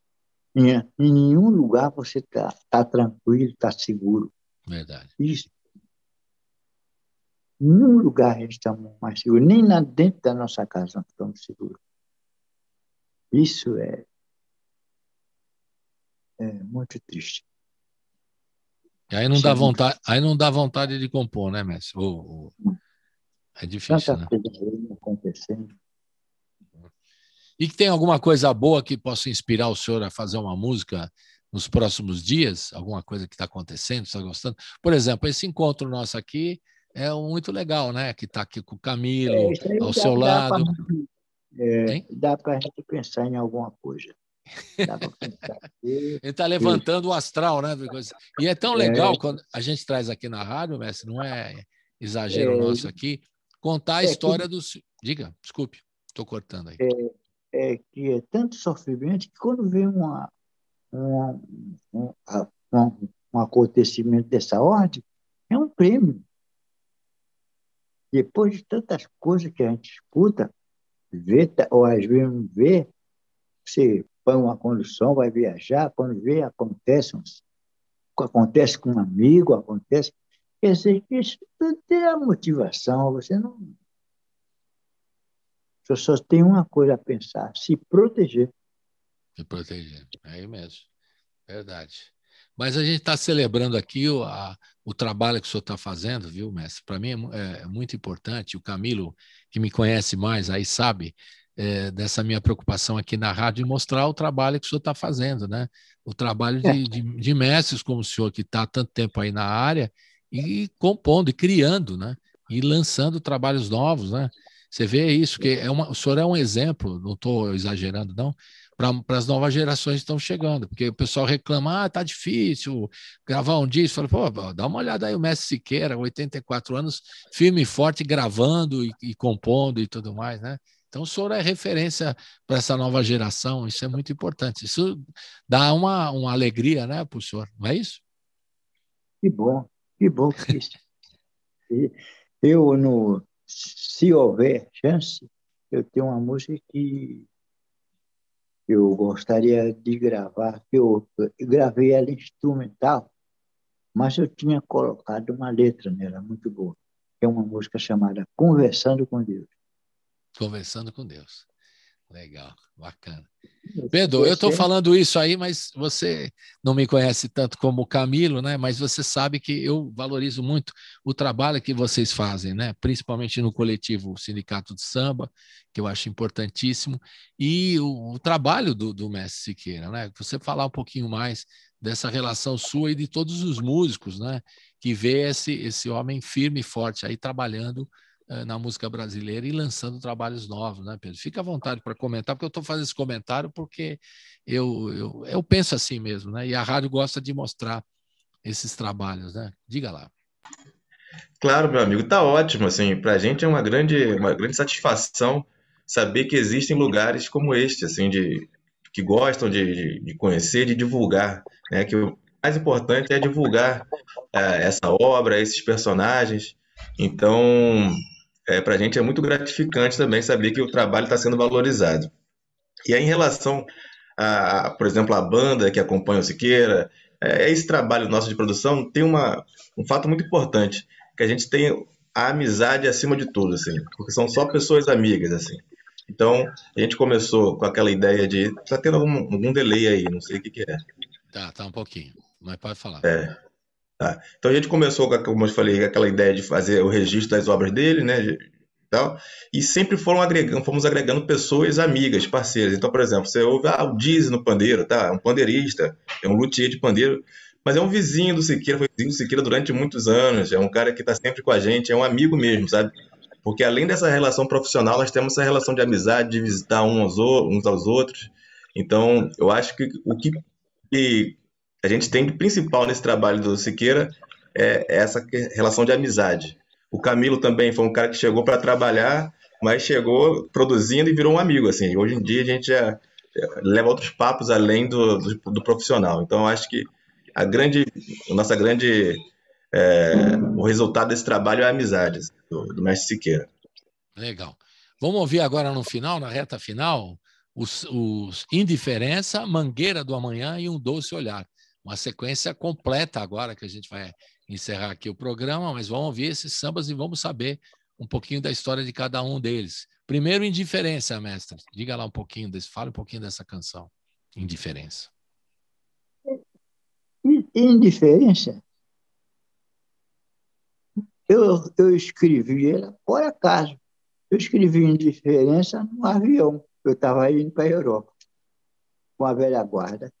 Speaker 3: em nenhum lugar você tá tranquilo, está seguro.
Speaker 2: Verdade.
Speaker 3: Isso. Em nenhum lugar estamos mais seguros, nem dentro da nossa casa nós estamos seguros. Isso é muito triste.
Speaker 2: E aí não dá vontade de compor, né, mestre? É difícil,
Speaker 3: Tanta
Speaker 2: né?
Speaker 3: coisa acontecendo.
Speaker 2: E que tem alguma coisa boa que possa inspirar o senhor a fazer uma música nos próximos dias? Alguma coisa que está acontecendo, está gostando? Por exemplo, esse encontro nosso aqui é muito legal, né? Que está aqui com o Camilo
Speaker 3: Isso aí
Speaker 2: ao seu lado.
Speaker 3: dá para a gente pensar em alguma coisa. Dá para pensar.
Speaker 2: Ele está levantando o astral, né? E é tão legal quando a gente traz aqui na rádio, mestre, não é exagero nosso aqui, contar a história dos... Diga, desculpe, estou cortando aí.
Speaker 3: Que é tanto sofrimento que quando vem um acontecimento dessa ordem, é um prêmio. Depois de tantas coisas que a gente escuta, vê, ou às vezes não vê, você põe uma condução, vai viajar, quando vê, acontece com um amigo, acontece. Quer dizer, que isso tudo tem a motivação, você só tem uma coisa a pensar, se proteger.
Speaker 2: Se proteger, é aí mesmo, verdade. Mas a gente está celebrando aqui o trabalho que o senhor está fazendo, viu, mestre? Para mim é muito importante. O Camilo, que me conhece mais, aí sabe dessa minha preocupação aqui na rádio, de mostrar o trabalho que o senhor está fazendo, né? O trabalho de mestres como o senhor, que está há tanto tempo aí na área, e compondo, e criando, né? E lançando trabalhos novos, né? Você vê isso, que o senhor é um exemplo, não estou exagerando, não, para as novas gerações que estão chegando, porque o pessoal reclama, tá difícil gravar um disco, fala, pô, dá uma olhada aí, o Mestre Siqueira, 84 anos, firme e forte, gravando e compondo e tudo mais, né? Então o senhor é referência para essa nova geração, isso é muito importante, isso dá uma alegria, né, para o senhor, não é isso?
Speaker 3: Que bom que isso. Se houver chance, eu tenho uma música que eu gostaria de gravar, que eu gravei ela instrumental, mas eu tinha colocado uma letra nela muito boa. É uma música chamada Conversando com Deus.
Speaker 2: Conversando com Deus. Legal, bacana. Pedro, eu estou falando isso aí, mas você não me conhece tanto como o Camilo, né? Mas você sabe que eu valorizo muito o trabalho que vocês fazem, né? Principalmente no coletivo Sindicato de Samba, que eu acho importantíssimo, e o trabalho do Mestre Siqueira, né? Você falar um pouquinho mais dessa relação sua e de todos os músicos, né? Que vê esse homem firme e forte aí trabalhando na música brasileira e lançando trabalhos novos, né, Pedro? Fica à vontade para comentar, porque eu estou fazendo esse comentário porque eu penso assim mesmo, né? E a rádio gosta de mostrar esses trabalhos, né? Diga lá.
Speaker 4: Claro, meu amigo, tá ótimo, assim, pra gente é uma grande satisfação saber que existem lugares como este, assim, que gostam de conhecer, de divulgar, né, que o mais importante é divulgar essa obra, esses personagens, então, pra gente é muito gratificante também saber que o trabalho está sendo valorizado. E aí, em relação por exemplo, a banda que acompanha o Siqueira, esse trabalho nosso de produção tem um fato muito importante, que a gente tem a amizade acima de tudo, assim, porque são só pessoas amigas, assim. Então, a gente começou com aquela ideia de... Tá tendo algum delay aí, não sei o que que é.
Speaker 2: Tá um pouquinho, mas pode falar.
Speaker 4: Tá? Então, a gente começou, como eu falei, com aquela ideia de fazer o registro das obras dele, né, tal, e sempre fomos agregando pessoas amigas, parceiras. Então, por exemplo, você ouve o Dizzy no pandeiro, tá? É um pandeirista, é um luthier de pandeiro, mas é um vizinho do Siqueira, foi vizinho do Siqueira durante muitos anos, é um cara que está sempre com a gente, é um amigo mesmo, sabe? Porque além dessa relação profissional, nós temos essa relação de amizade, de visitar uns aos outros. Então, eu acho que que a gente tem de principal nesse trabalho do Siqueira é essa relação de amizade. O Camilo também foi um cara que chegou para trabalhar, mas chegou produzindo e virou um amigo, assim. Hoje em dia a gente leva outros papos além do profissional. Então, eu acho que a grande, a nossa grande, o resultado desse trabalho é a amizade assim, do mestre Siqueira.
Speaker 2: Legal. Vamos ouvir agora no final, na reta final, os Indiferença, Mangueira do Amanhã e Um Doce Olhar. Uma sequência completa agora que a gente vai encerrar aqui o programa, mas vamos ouvir esses sambas e vamos saber um pouquinho da história de cada um deles. Primeiro, Indiferença, mestre. Diga lá um pouquinho fala um pouquinho dessa canção, Indiferença.
Speaker 3: Indiferença, eu escrevi ela por acaso. Eu escrevi Indiferença no avião. Eu estava indo para a Europa, com a velha guarda.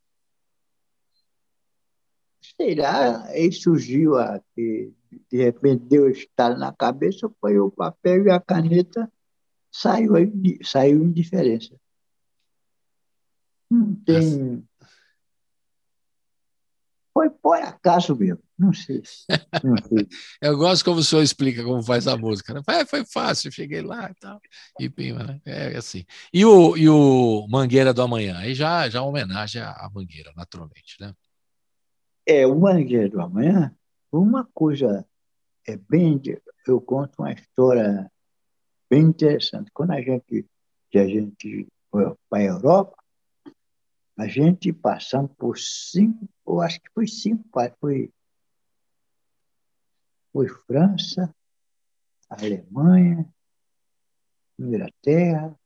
Speaker 3: Sei lá, aí surgiu aqui, de repente deu estalo na cabeça, foi o papel e a caneta, saiu Indiferença. Não tem. Foi por acaso mesmo, não sei. Não sei.
Speaker 2: Eu gosto como o senhor explica como faz a música. Né? Foi fácil, cheguei lá e tal. E pima, né? É assim. E o Mangueira do Amanhã? Aí já é uma homenagem à Mangueira, naturalmente, né?
Speaker 3: O Mangueira do Amanhã, uma coisa bem. Eu conto uma história bem interessante. Quando que a gente foi para a Europa, a gente passamos por 5, eu acho que foi 5 países. Foi França, Alemanha, Inglaterra,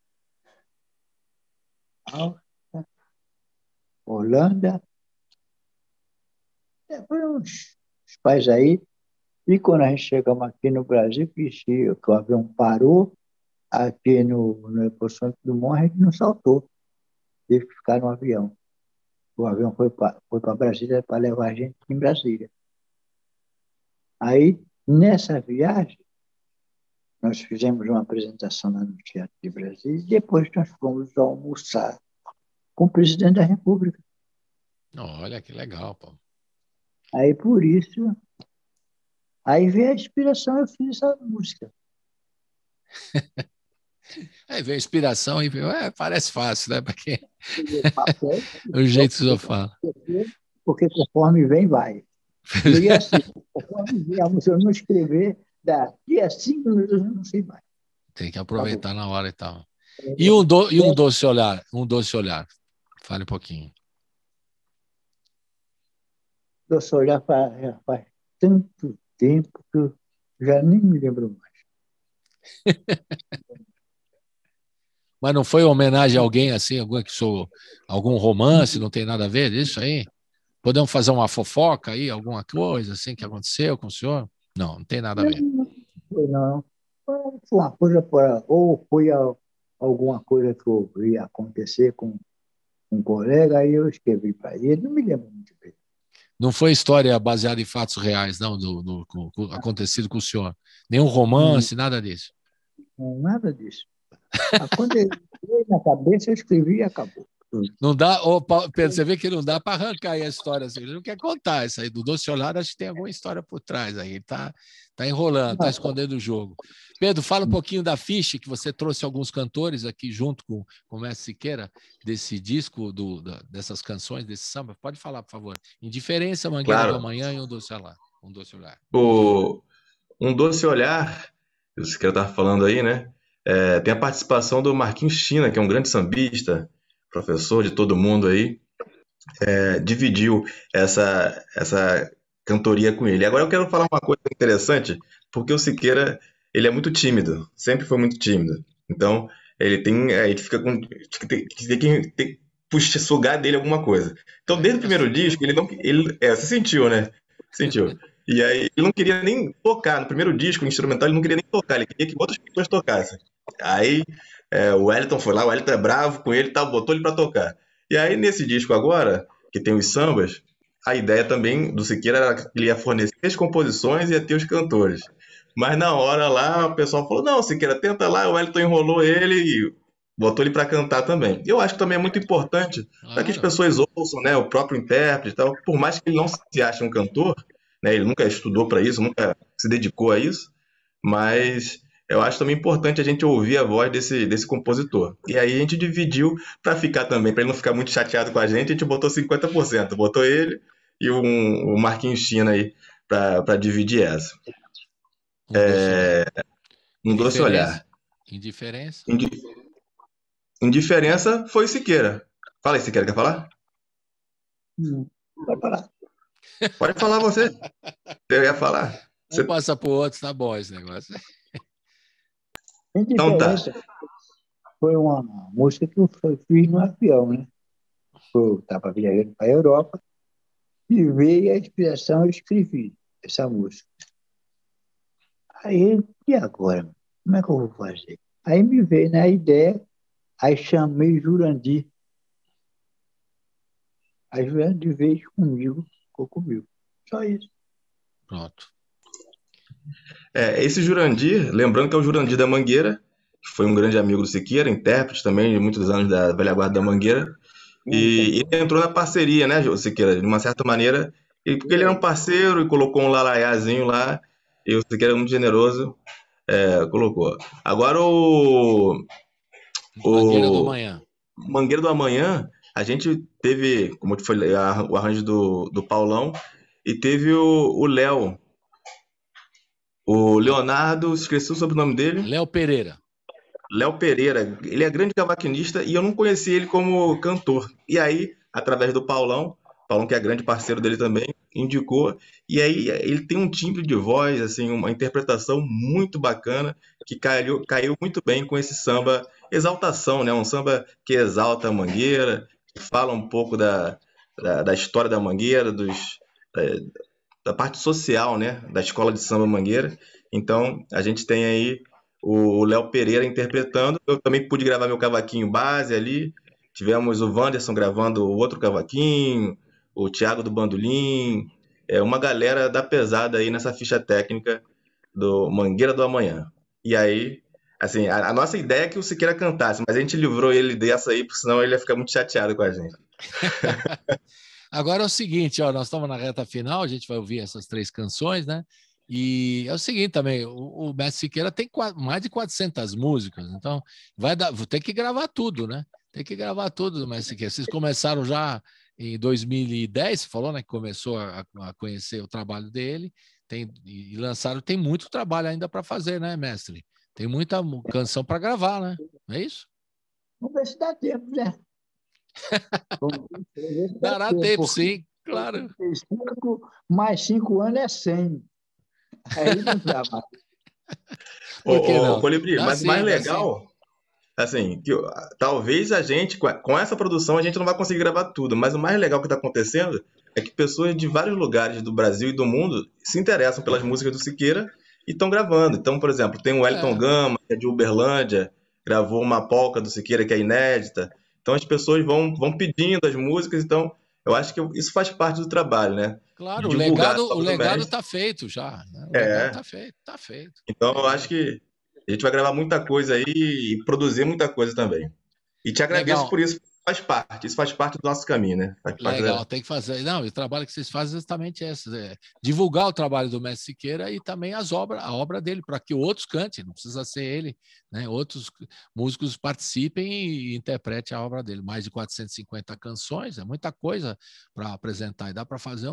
Speaker 3: Áustria, Holanda, foi uns países aí. E quando a gente chegamos aqui no Brasil, que o avião parou, aqui no Aeroporto Santos Dumont, a gente não saltou, teve que ficar no avião. O avião foi para Brasília para levar a gente em Brasília. Aí, nessa viagem, nós fizemos uma apresentação lá no Teatro de Brasília e depois nós fomos almoçar com o presidente da República.
Speaker 2: Olha que legal, pô.
Speaker 3: Aí, por isso, aí veio a inspiração, eu fiz essa música.
Speaker 2: Aí veio a inspiração e veio, parece fácil, né? Porque o
Speaker 3: O
Speaker 2: jeito que o senhor fala.
Speaker 3: Porque conforme vem, vai. E assim, conforme vem a música, eu não escrever, daqui a 5 minutos eu não sei mais.
Speaker 2: Tem que aproveitar na hora e tal. E um doce olhar, um doce olhar. Fale um pouquinho.
Speaker 3: Doce olhar já faz tanto tempo que eu já nem me lembro mais.
Speaker 2: Mas não foi homenagem a alguém assim, algum romance, não tem nada a ver disso aí? Podemos fazer uma fofoca aí, alguma coisa assim que aconteceu com o senhor? Não tem nada a ver.
Speaker 3: Não. Foi uma coisa ou foi alguma coisa que eu ia acontecer com um colega, aí eu escrevi para ele, não me lembro muito bem.
Speaker 2: Não foi história baseada em fatos reais, não, acontecido com o senhor. Nenhum romance, nada disso.
Speaker 3: Não, nada disso. Quando ele veio na cabeça, eu escrevi e acabou.
Speaker 2: Não dá, Pedro, você vê que não dá para arrancar aí a história. Assim, ele não quer contar isso aí. Do Doce Olhar, acho que tem alguma história por trás aí. Ele tá enrolando, está escondendo o jogo. Pedro, fala um pouquinho da ficha, que você trouxe alguns cantores aqui junto com o Mestre Siqueira, desse disco, dessas canções, desse samba. Pode falar, por favor. Indiferença, Mangueira do
Speaker 4: Claro.
Speaker 2: Amanhã e Um Doce Olhar. Um Doce Olhar.
Speaker 4: Um Doce Olhar, o Siqueira estava falando aí, né? Tem a participação do Marquinhos China, que é um grande sambista, professor de todo mundo aí, dividiu essa cantoria com ele. Agora eu quero falar uma coisa interessante, porque o Siqueira, ele é muito tímido, sempre foi muito tímido. Então, ele fica com, tem que puxar, sugar dele alguma coisa. Então, desde o primeiro disco, você sentiu, né? Sentiu. E aí, ele não queria nem tocar. No primeiro disco, o instrumental, ele não queria nem tocar, ele queria que outras pessoas tocassem. Aí, o Wellington foi lá, o Wellington é bravo com ele e tal, botou ele pra tocar. E aí, nesse disco agora, que tem os sambas, a ideia também do Siqueira era que ele ia fornecer as composições e ia ter os cantores. Mas na hora lá, o pessoal falou, não, Siqueira, tenta lá, o Wellington enrolou ele e botou ele para cantar também. Eu acho que também é muito importante para que as pessoas ouçam, né, o próprio intérprete e tal, por mais que ele não se ache um cantor, né, ele nunca estudou para isso, nunca se dedicou a isso, mas eu acho também importante a gente ouvir a voz desse compositor. E aí a gente dividiu para ficar também, para ele não ficar muito chateado com a gente botou 50%, botou ele e o Marquinhos China aí para dividir essa. Um Doce Olhar.
Speaker 2: Indiferença.
Speaker 4: Indiferença foi Siqueira. Fala aí, Siqueira, quer falar?
Speaker 3: Pode falar.
Speaker 4: Pode falar você. Você ia falar?
Speaker 2: Você passa pro outro, tá bom esse negócio.
Speaker 4: Então tá.
Speaker 3: Foi uma música que eu fiz no avião, né? Eu estava viajando para a Europa e veio a inspiração, eu escrevi essa música. Aí, e agora? Como é que eu vou fazer? Aí me veio na ideia, aí chamei Jurandir. Aí Jurandir veio comigo, ficou comigo. Só isso.
Speaker 2: Pronto.
Speaker 4: Esse Jurandir, lembrando que é o Jurandir da Mangueira, que foi um grande amigo do Siqueira, intérprete também de muitos anos da velha guarda da Mangueira, e ele entrou na parceria, né, Siqueira, de uma certa maneira, porque ele era um parceiro e colocou um lalaiazinho lá, e o Siqueira muito generoso, colocou. Agora
Speaker 2: Mangueira do Amanhã.
Speaker 4: Mangueira do Amanhã, a gente teve, como foi o arranjo do Paulão, e teve o Léo, o Leonardo, esqueci o sobrenome dele.
Speaker 2: Léo Pereira.
Speaker 4: Léo Pereira, ele é grande cavaquinista e eu não conheci ele como cantor. E aí, através do Paulão que é grande parceiro dele também, indicou. E aí ele tem um timbre de voz, assim, uma interpretação muito bacana que caiu muito bem com esse samba Exaltação, né? Um samba que exalta a Mangueira, que fala um pouco da história da Mangueira, da parte social, né? Da escola de samba Mangueira. Então, a gente tem aí o Léo Pereira interpretando. Eu também pude gravar meu cavaquinho base ali. Tivemos o Wanderson gravando o outro cavaquinho, o Thiago do bandolim, uma galera da pesada aí nessa ficha técnica do Mangueira do Amanhã. E aí, assim, a nossa ideia é que o Siqueira cantasse, mas a gente livrou ele dessa aí, porque senão ele ia ficar muito chateado com a gente.
Speaker 2: Agora é o seguinte, ó, nós estamos na reta final, a gente vai ouvir essas 3 canções, né? E é o seguinte também, o Mestre Siqueira tem mais de 400 músicas, então vou ter que gravar tudo, né? Tem que gravar tudo do Mestre Siqueira. Vocês começaram já em 2010, você falou, né, que começou a conhecer o trabalho dele, e lançaram, tem muito trabalho ainda para fazer, né, mestre? Tem muita canção para gravar, né? Não é isso?
Speaker 3: Vamos ver se dá tempo, né?
Speaker 2: Dará tempo, sim, claro.
Speaker 3: mais 5 anos é 100. Aí não dá mais.
Speaker 2: Por que não?
Speaker 4: Colibri, mas o mais legal, assim, que talvez a gente, com essa produção, a gente não vai conseguir gravar tudo, mas o mais legal que está acontecendo é que pessoas de vários lugares do Brasil e do mundo se interessam pelas músicas do Siqueira e estão gravando. Então, por exemplo, tem o Wellington Gama, que é de Uberlândia, gravou uma polca do Siqueira que é inédita. Então as pessoas vão pedindo as músicas, então eu acho que isso faz parte do trabalho, né?
Speaker 2: Claro, o legado está feito já. Né? O legado está feito.
Speaker 4: Então eu acho que a gente vai gravar muita coisa aí e produzir muita coisa também. E te agradeço por isso, faz parte, isso faz parte do nosso caminho, né? Faz parte
Speaker 2: Legal, tem que fazer. Não, o trabalho que vocês fazem é exatamente esse, divulgar o trabalho do mestre Siqueira e também a obra dele, para que outros cantem, não precisa ser ele, né? Outros músicos participem e interpretem a obra dele. Mais de 450 canções, é muita coisa para apresentar, e dá para fazer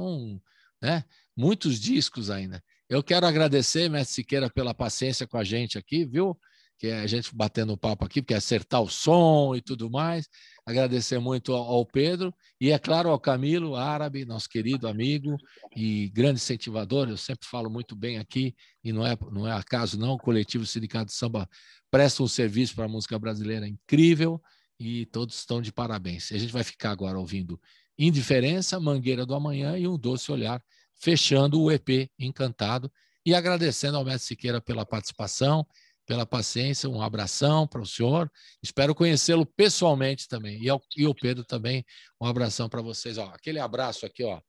Speaker 2: né? Muitos discos ainda. Eu quero agradecer, mestre Siqueira, pela paciência com a gente aqui, viu? Que é a gente batendo um papo aqui, porque é acertar o som e tudo mais. Agradecer muito ao Pedro e, é claro, ao Camilo Árabe, nosso querido amigo e grande incentivador. Eu sempre falo muito bem aqui, e não é acaso não, o Coletivo Sindicato de Samba presta um serviço para a música brasileira incrível e todos estão de parabéns. A gente vai ficar agora ouvindo Indiferença, Mangueira do Amanhã e Um Doce Olhar, fechando o EP Encantado, e agradecendo ao mestre Siqueira pela participação, pela paciência. Um abração para o senhor, espero conhecê-lo pessoalmente também, e o Pedro também, um abração para vocês. Ó, aquele abraço aqui, ó,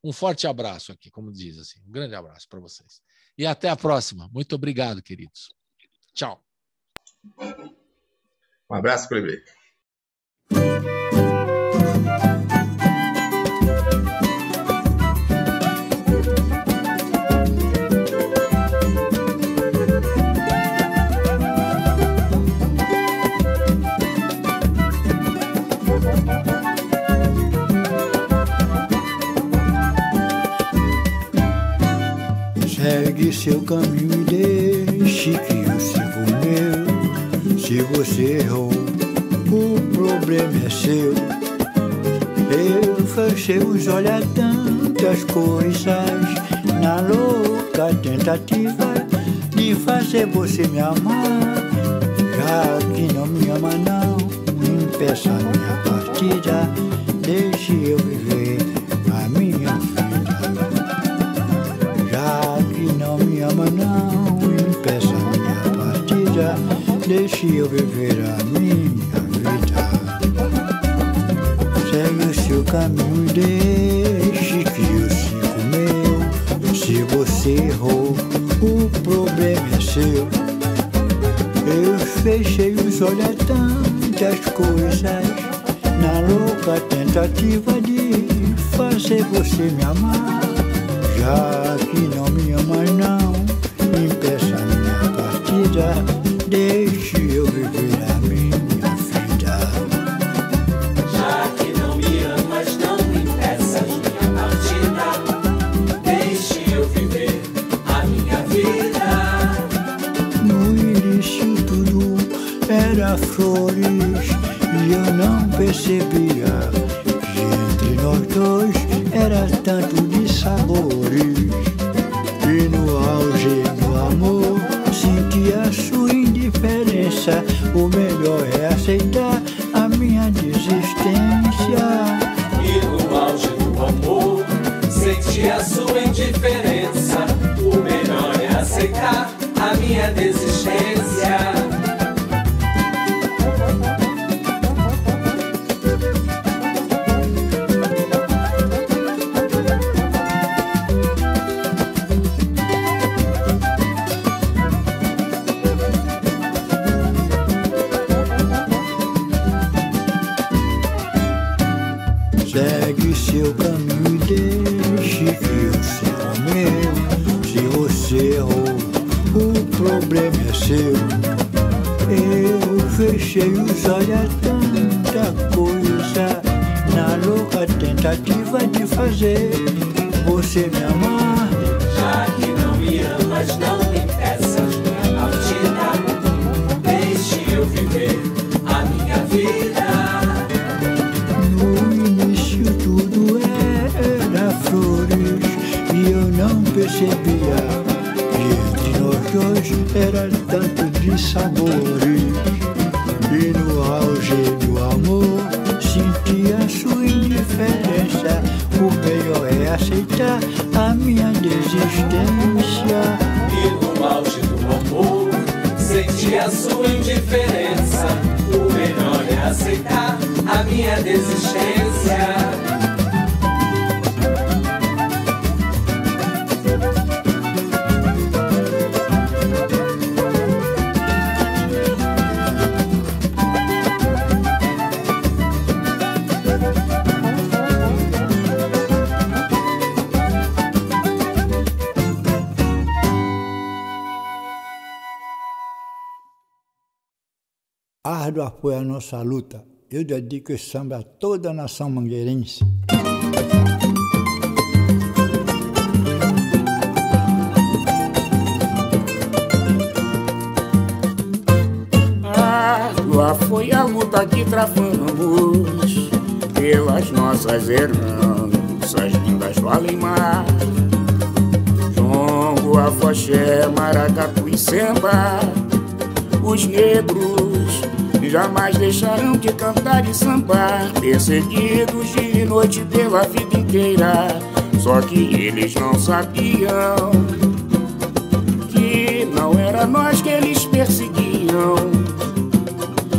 Speaker 2: um forte abraço aqui, como diz assim, um grande abraço para vocês. E até a próxima. Muito obrigado, queridos. Tchau.
Speaker 4: Um abraço, Colibri.
Speaker 3: Segue seu caminho e deixe que eu siga o meu. Se você errou, o problema é seu. Eu fechei os olhos a tantas coisas, na louca tentativa de fazer você me amar. Já que não me ama não, impeça a minha partida, deixe eu viver a minha vida. Não me ama não, impeça a minha partida, deixe eu viver a minha vida. Segue o seu caminho e deixe que eu siga o meu. Se você errou, o problema é seu. Eu fechei os olhos a tantas coisas, na louca tentativa de fazer você me amar. Já que não me ama não, impeça a minha partida, deixe eu viver a minha vida.
Speaker 5: Já que não me amas não, impeças minha partida, deixe eu viver a minha vida.
Speaker 3: No início tudo era flores e eu não percebia que entre nós dois era tanto de sabores. E no auge do amor senti a sua indiferença. O melhor é aceitar a minha desistência.
Speaker 5: E no auge do amor senti a sua indiferença. O melhor é aceitar a minha desistência.
Speaker 3: Segue seu caminho e deixe que eu siga o meu. Se você errou, o problema é seu. Eu fechei os olhos a tanta coisa, na louca tentativa de fazer você me amar.
Speaker 5: Já que não me amas, não impeças minha partida, deixe eu viver a minha vida.
Speaker 3: E eu não percebia que entre nós dois era tanto de sabores. E no auge do amor senti a sua indiferença. O melhor é aceitar a minha desistência.
Speaker 5: E no auge do amor senti a sua indiferença. O melhor é aceitar a minha desistência.
Speaker 3: árdua foi a nossa luta. Eu dedico esse samba a toda a nação mangueirense.
Speaker 6: Árdua foi a luta que travamos pelas nossas heranças lindas do além-mar. Jongo, afoxé, maracatu e samba, os negros jamais deixarão de cantar e sambar, perseguidos de noite pela vida inteira. Só que eles não sabiam que não era nós que eles perseguiam,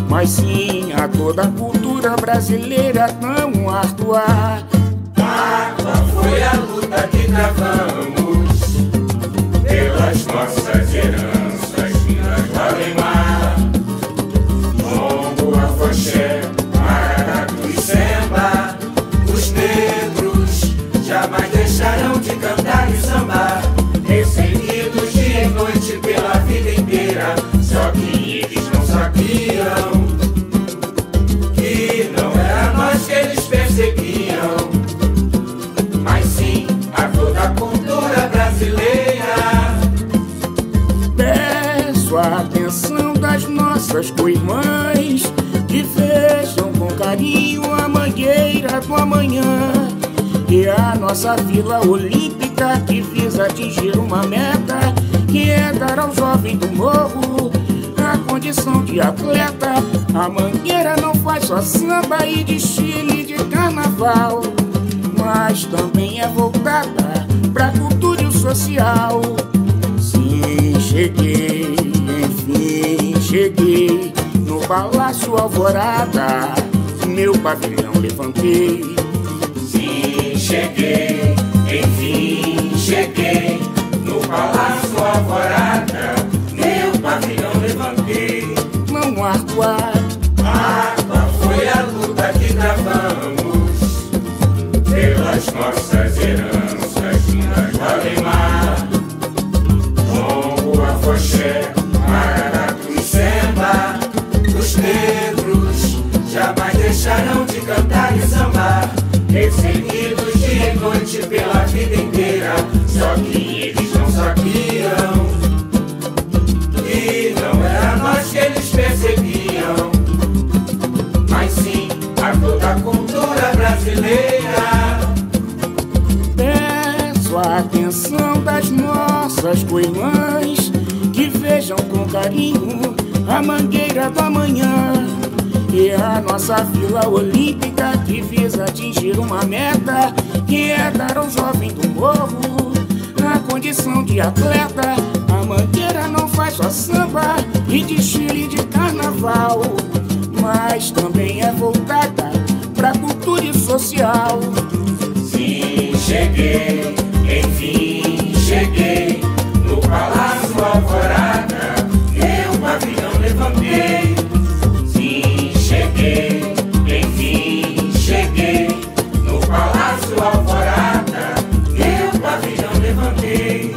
Speaker 6: mas sim a toda a cultura brasileira tão árdua.
Speaker 5: Árdua foi a luta que travamos pelas nossas heranças vindas do além-mar. Jongo, afoxé, maracatu e samba, os negros jamais deixarão de cantar e sambar, perseguidos dia e noite pela vida inteira. Só que eles não sabiam que não era nós que eles perseguiam, mas sim a toda a cultura brasileira.
Speaker 6: Peço a atenção das nossas co-irmãs que vejam com carinho a mangueira do amanhã e a nossa Vila Olímpica que visa atingir uma meta, que é dar ao jovem do morro a condição de atleta. A mangueira não faz só samba e desfile de carnaval, mas também é voltada pra cultura e o social. Sim, cheguei, enfim cheguei no Palácio Alvorada, meu pavilhão levantei.
Speaker 5: Sim, cheguei, enfim cheguei no Palácio Alvorada, meu pavilhão levantei.
Speaker 6: Não árdua,
Speaker 5: Árdua foi a luta que travamos pelas nossas heranças vindas do além-mar. Jongo, afoxé, maracatu e samba, os negros jamais deixarão de cantar e sambar, perseguidos dia e noite pela vida inteira. Só que eles não sabiam que não era nós que eles perseguiam, mas sim a toda a cultura brasileira.
Speaker 6: peço a atenção das nossas co-irmãs que vejam com carinho a mangueira do amanhã e a nossa Vila Olímpica que visa atingir uma meta, que é dar ao jovem do morro a condição de atleta. A mangueira não faz só samba e desfile de carnaval, mas também é voltada pra cultura e social.
Speaker 5: Sim, cheguei, enfim cheguei no Palácio Alvorada, meu pavilhão levantei. Sim, cheguei, enfim cheguei no Palácio Alvorada, meu pavilhão levantei.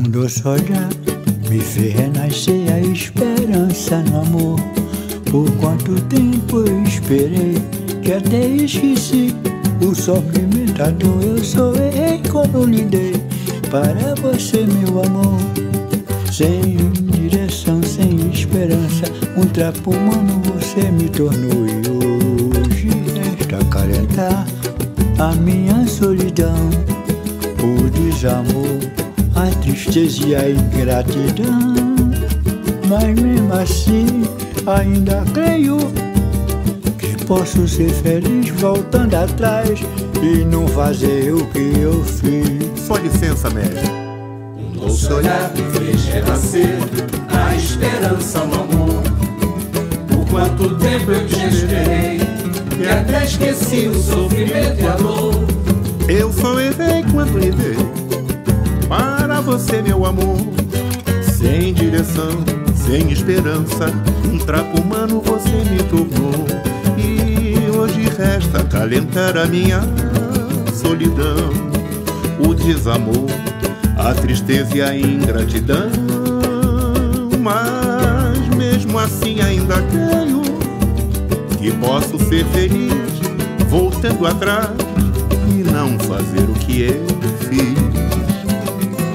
Speaker 3: Doce olhar me fez renascer a esperança no amor. Por quanto tempo eu esperei, que até esqueci o sofrimento, a dor eu só errei quando lhe dei para você, meu amor. Sem direção, sem esperança, um trapo humano você me tornou. E hoje resta acalentar a minha solidão, o desamor, a tristeza e a ingratidão. Mas mesmo assim ainda creio que posso ser feliz voltando atrás e não fazer o que eu fiz.
Speaker 7: Só licença, médico.
Speaker 5: Um doce olhar me fez renascer a esperança no amor. Por quanto tempo eu te esperei, que até esqueci o sofrimento e a dor.
Speaker 7: Eu só errei quando errei para você, meu amor. Sem direção, sem esperança, um trapo humano você me tornou. E hoje resta acalentar a minha solidão, o desamor, a tristeza e a ingratidão. Mas mesmo assim ainda creio que posso ser feliz voltando atrás e não fazer o que eu fiz.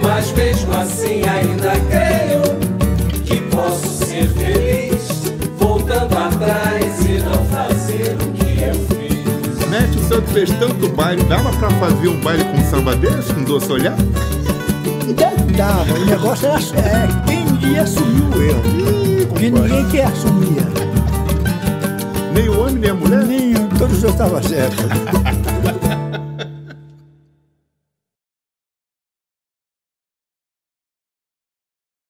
Speaker 5: Mas mesmo assim ainda creio que posso ser feliz voltando atrás e não fazer o que eu fiz.
Speaker 7: Mete, o Santo fez tanto baile, dava pra fazer um baile com samba desse, com doce olhar?
Speaker 3: Dava, o negócio era quem ia assumir o erro. Porque ninguém quer assumir.
Speaker 7: Nem o homem, nem a mulher?
Speaker 3: Nenhum, todos os dois estavam certos.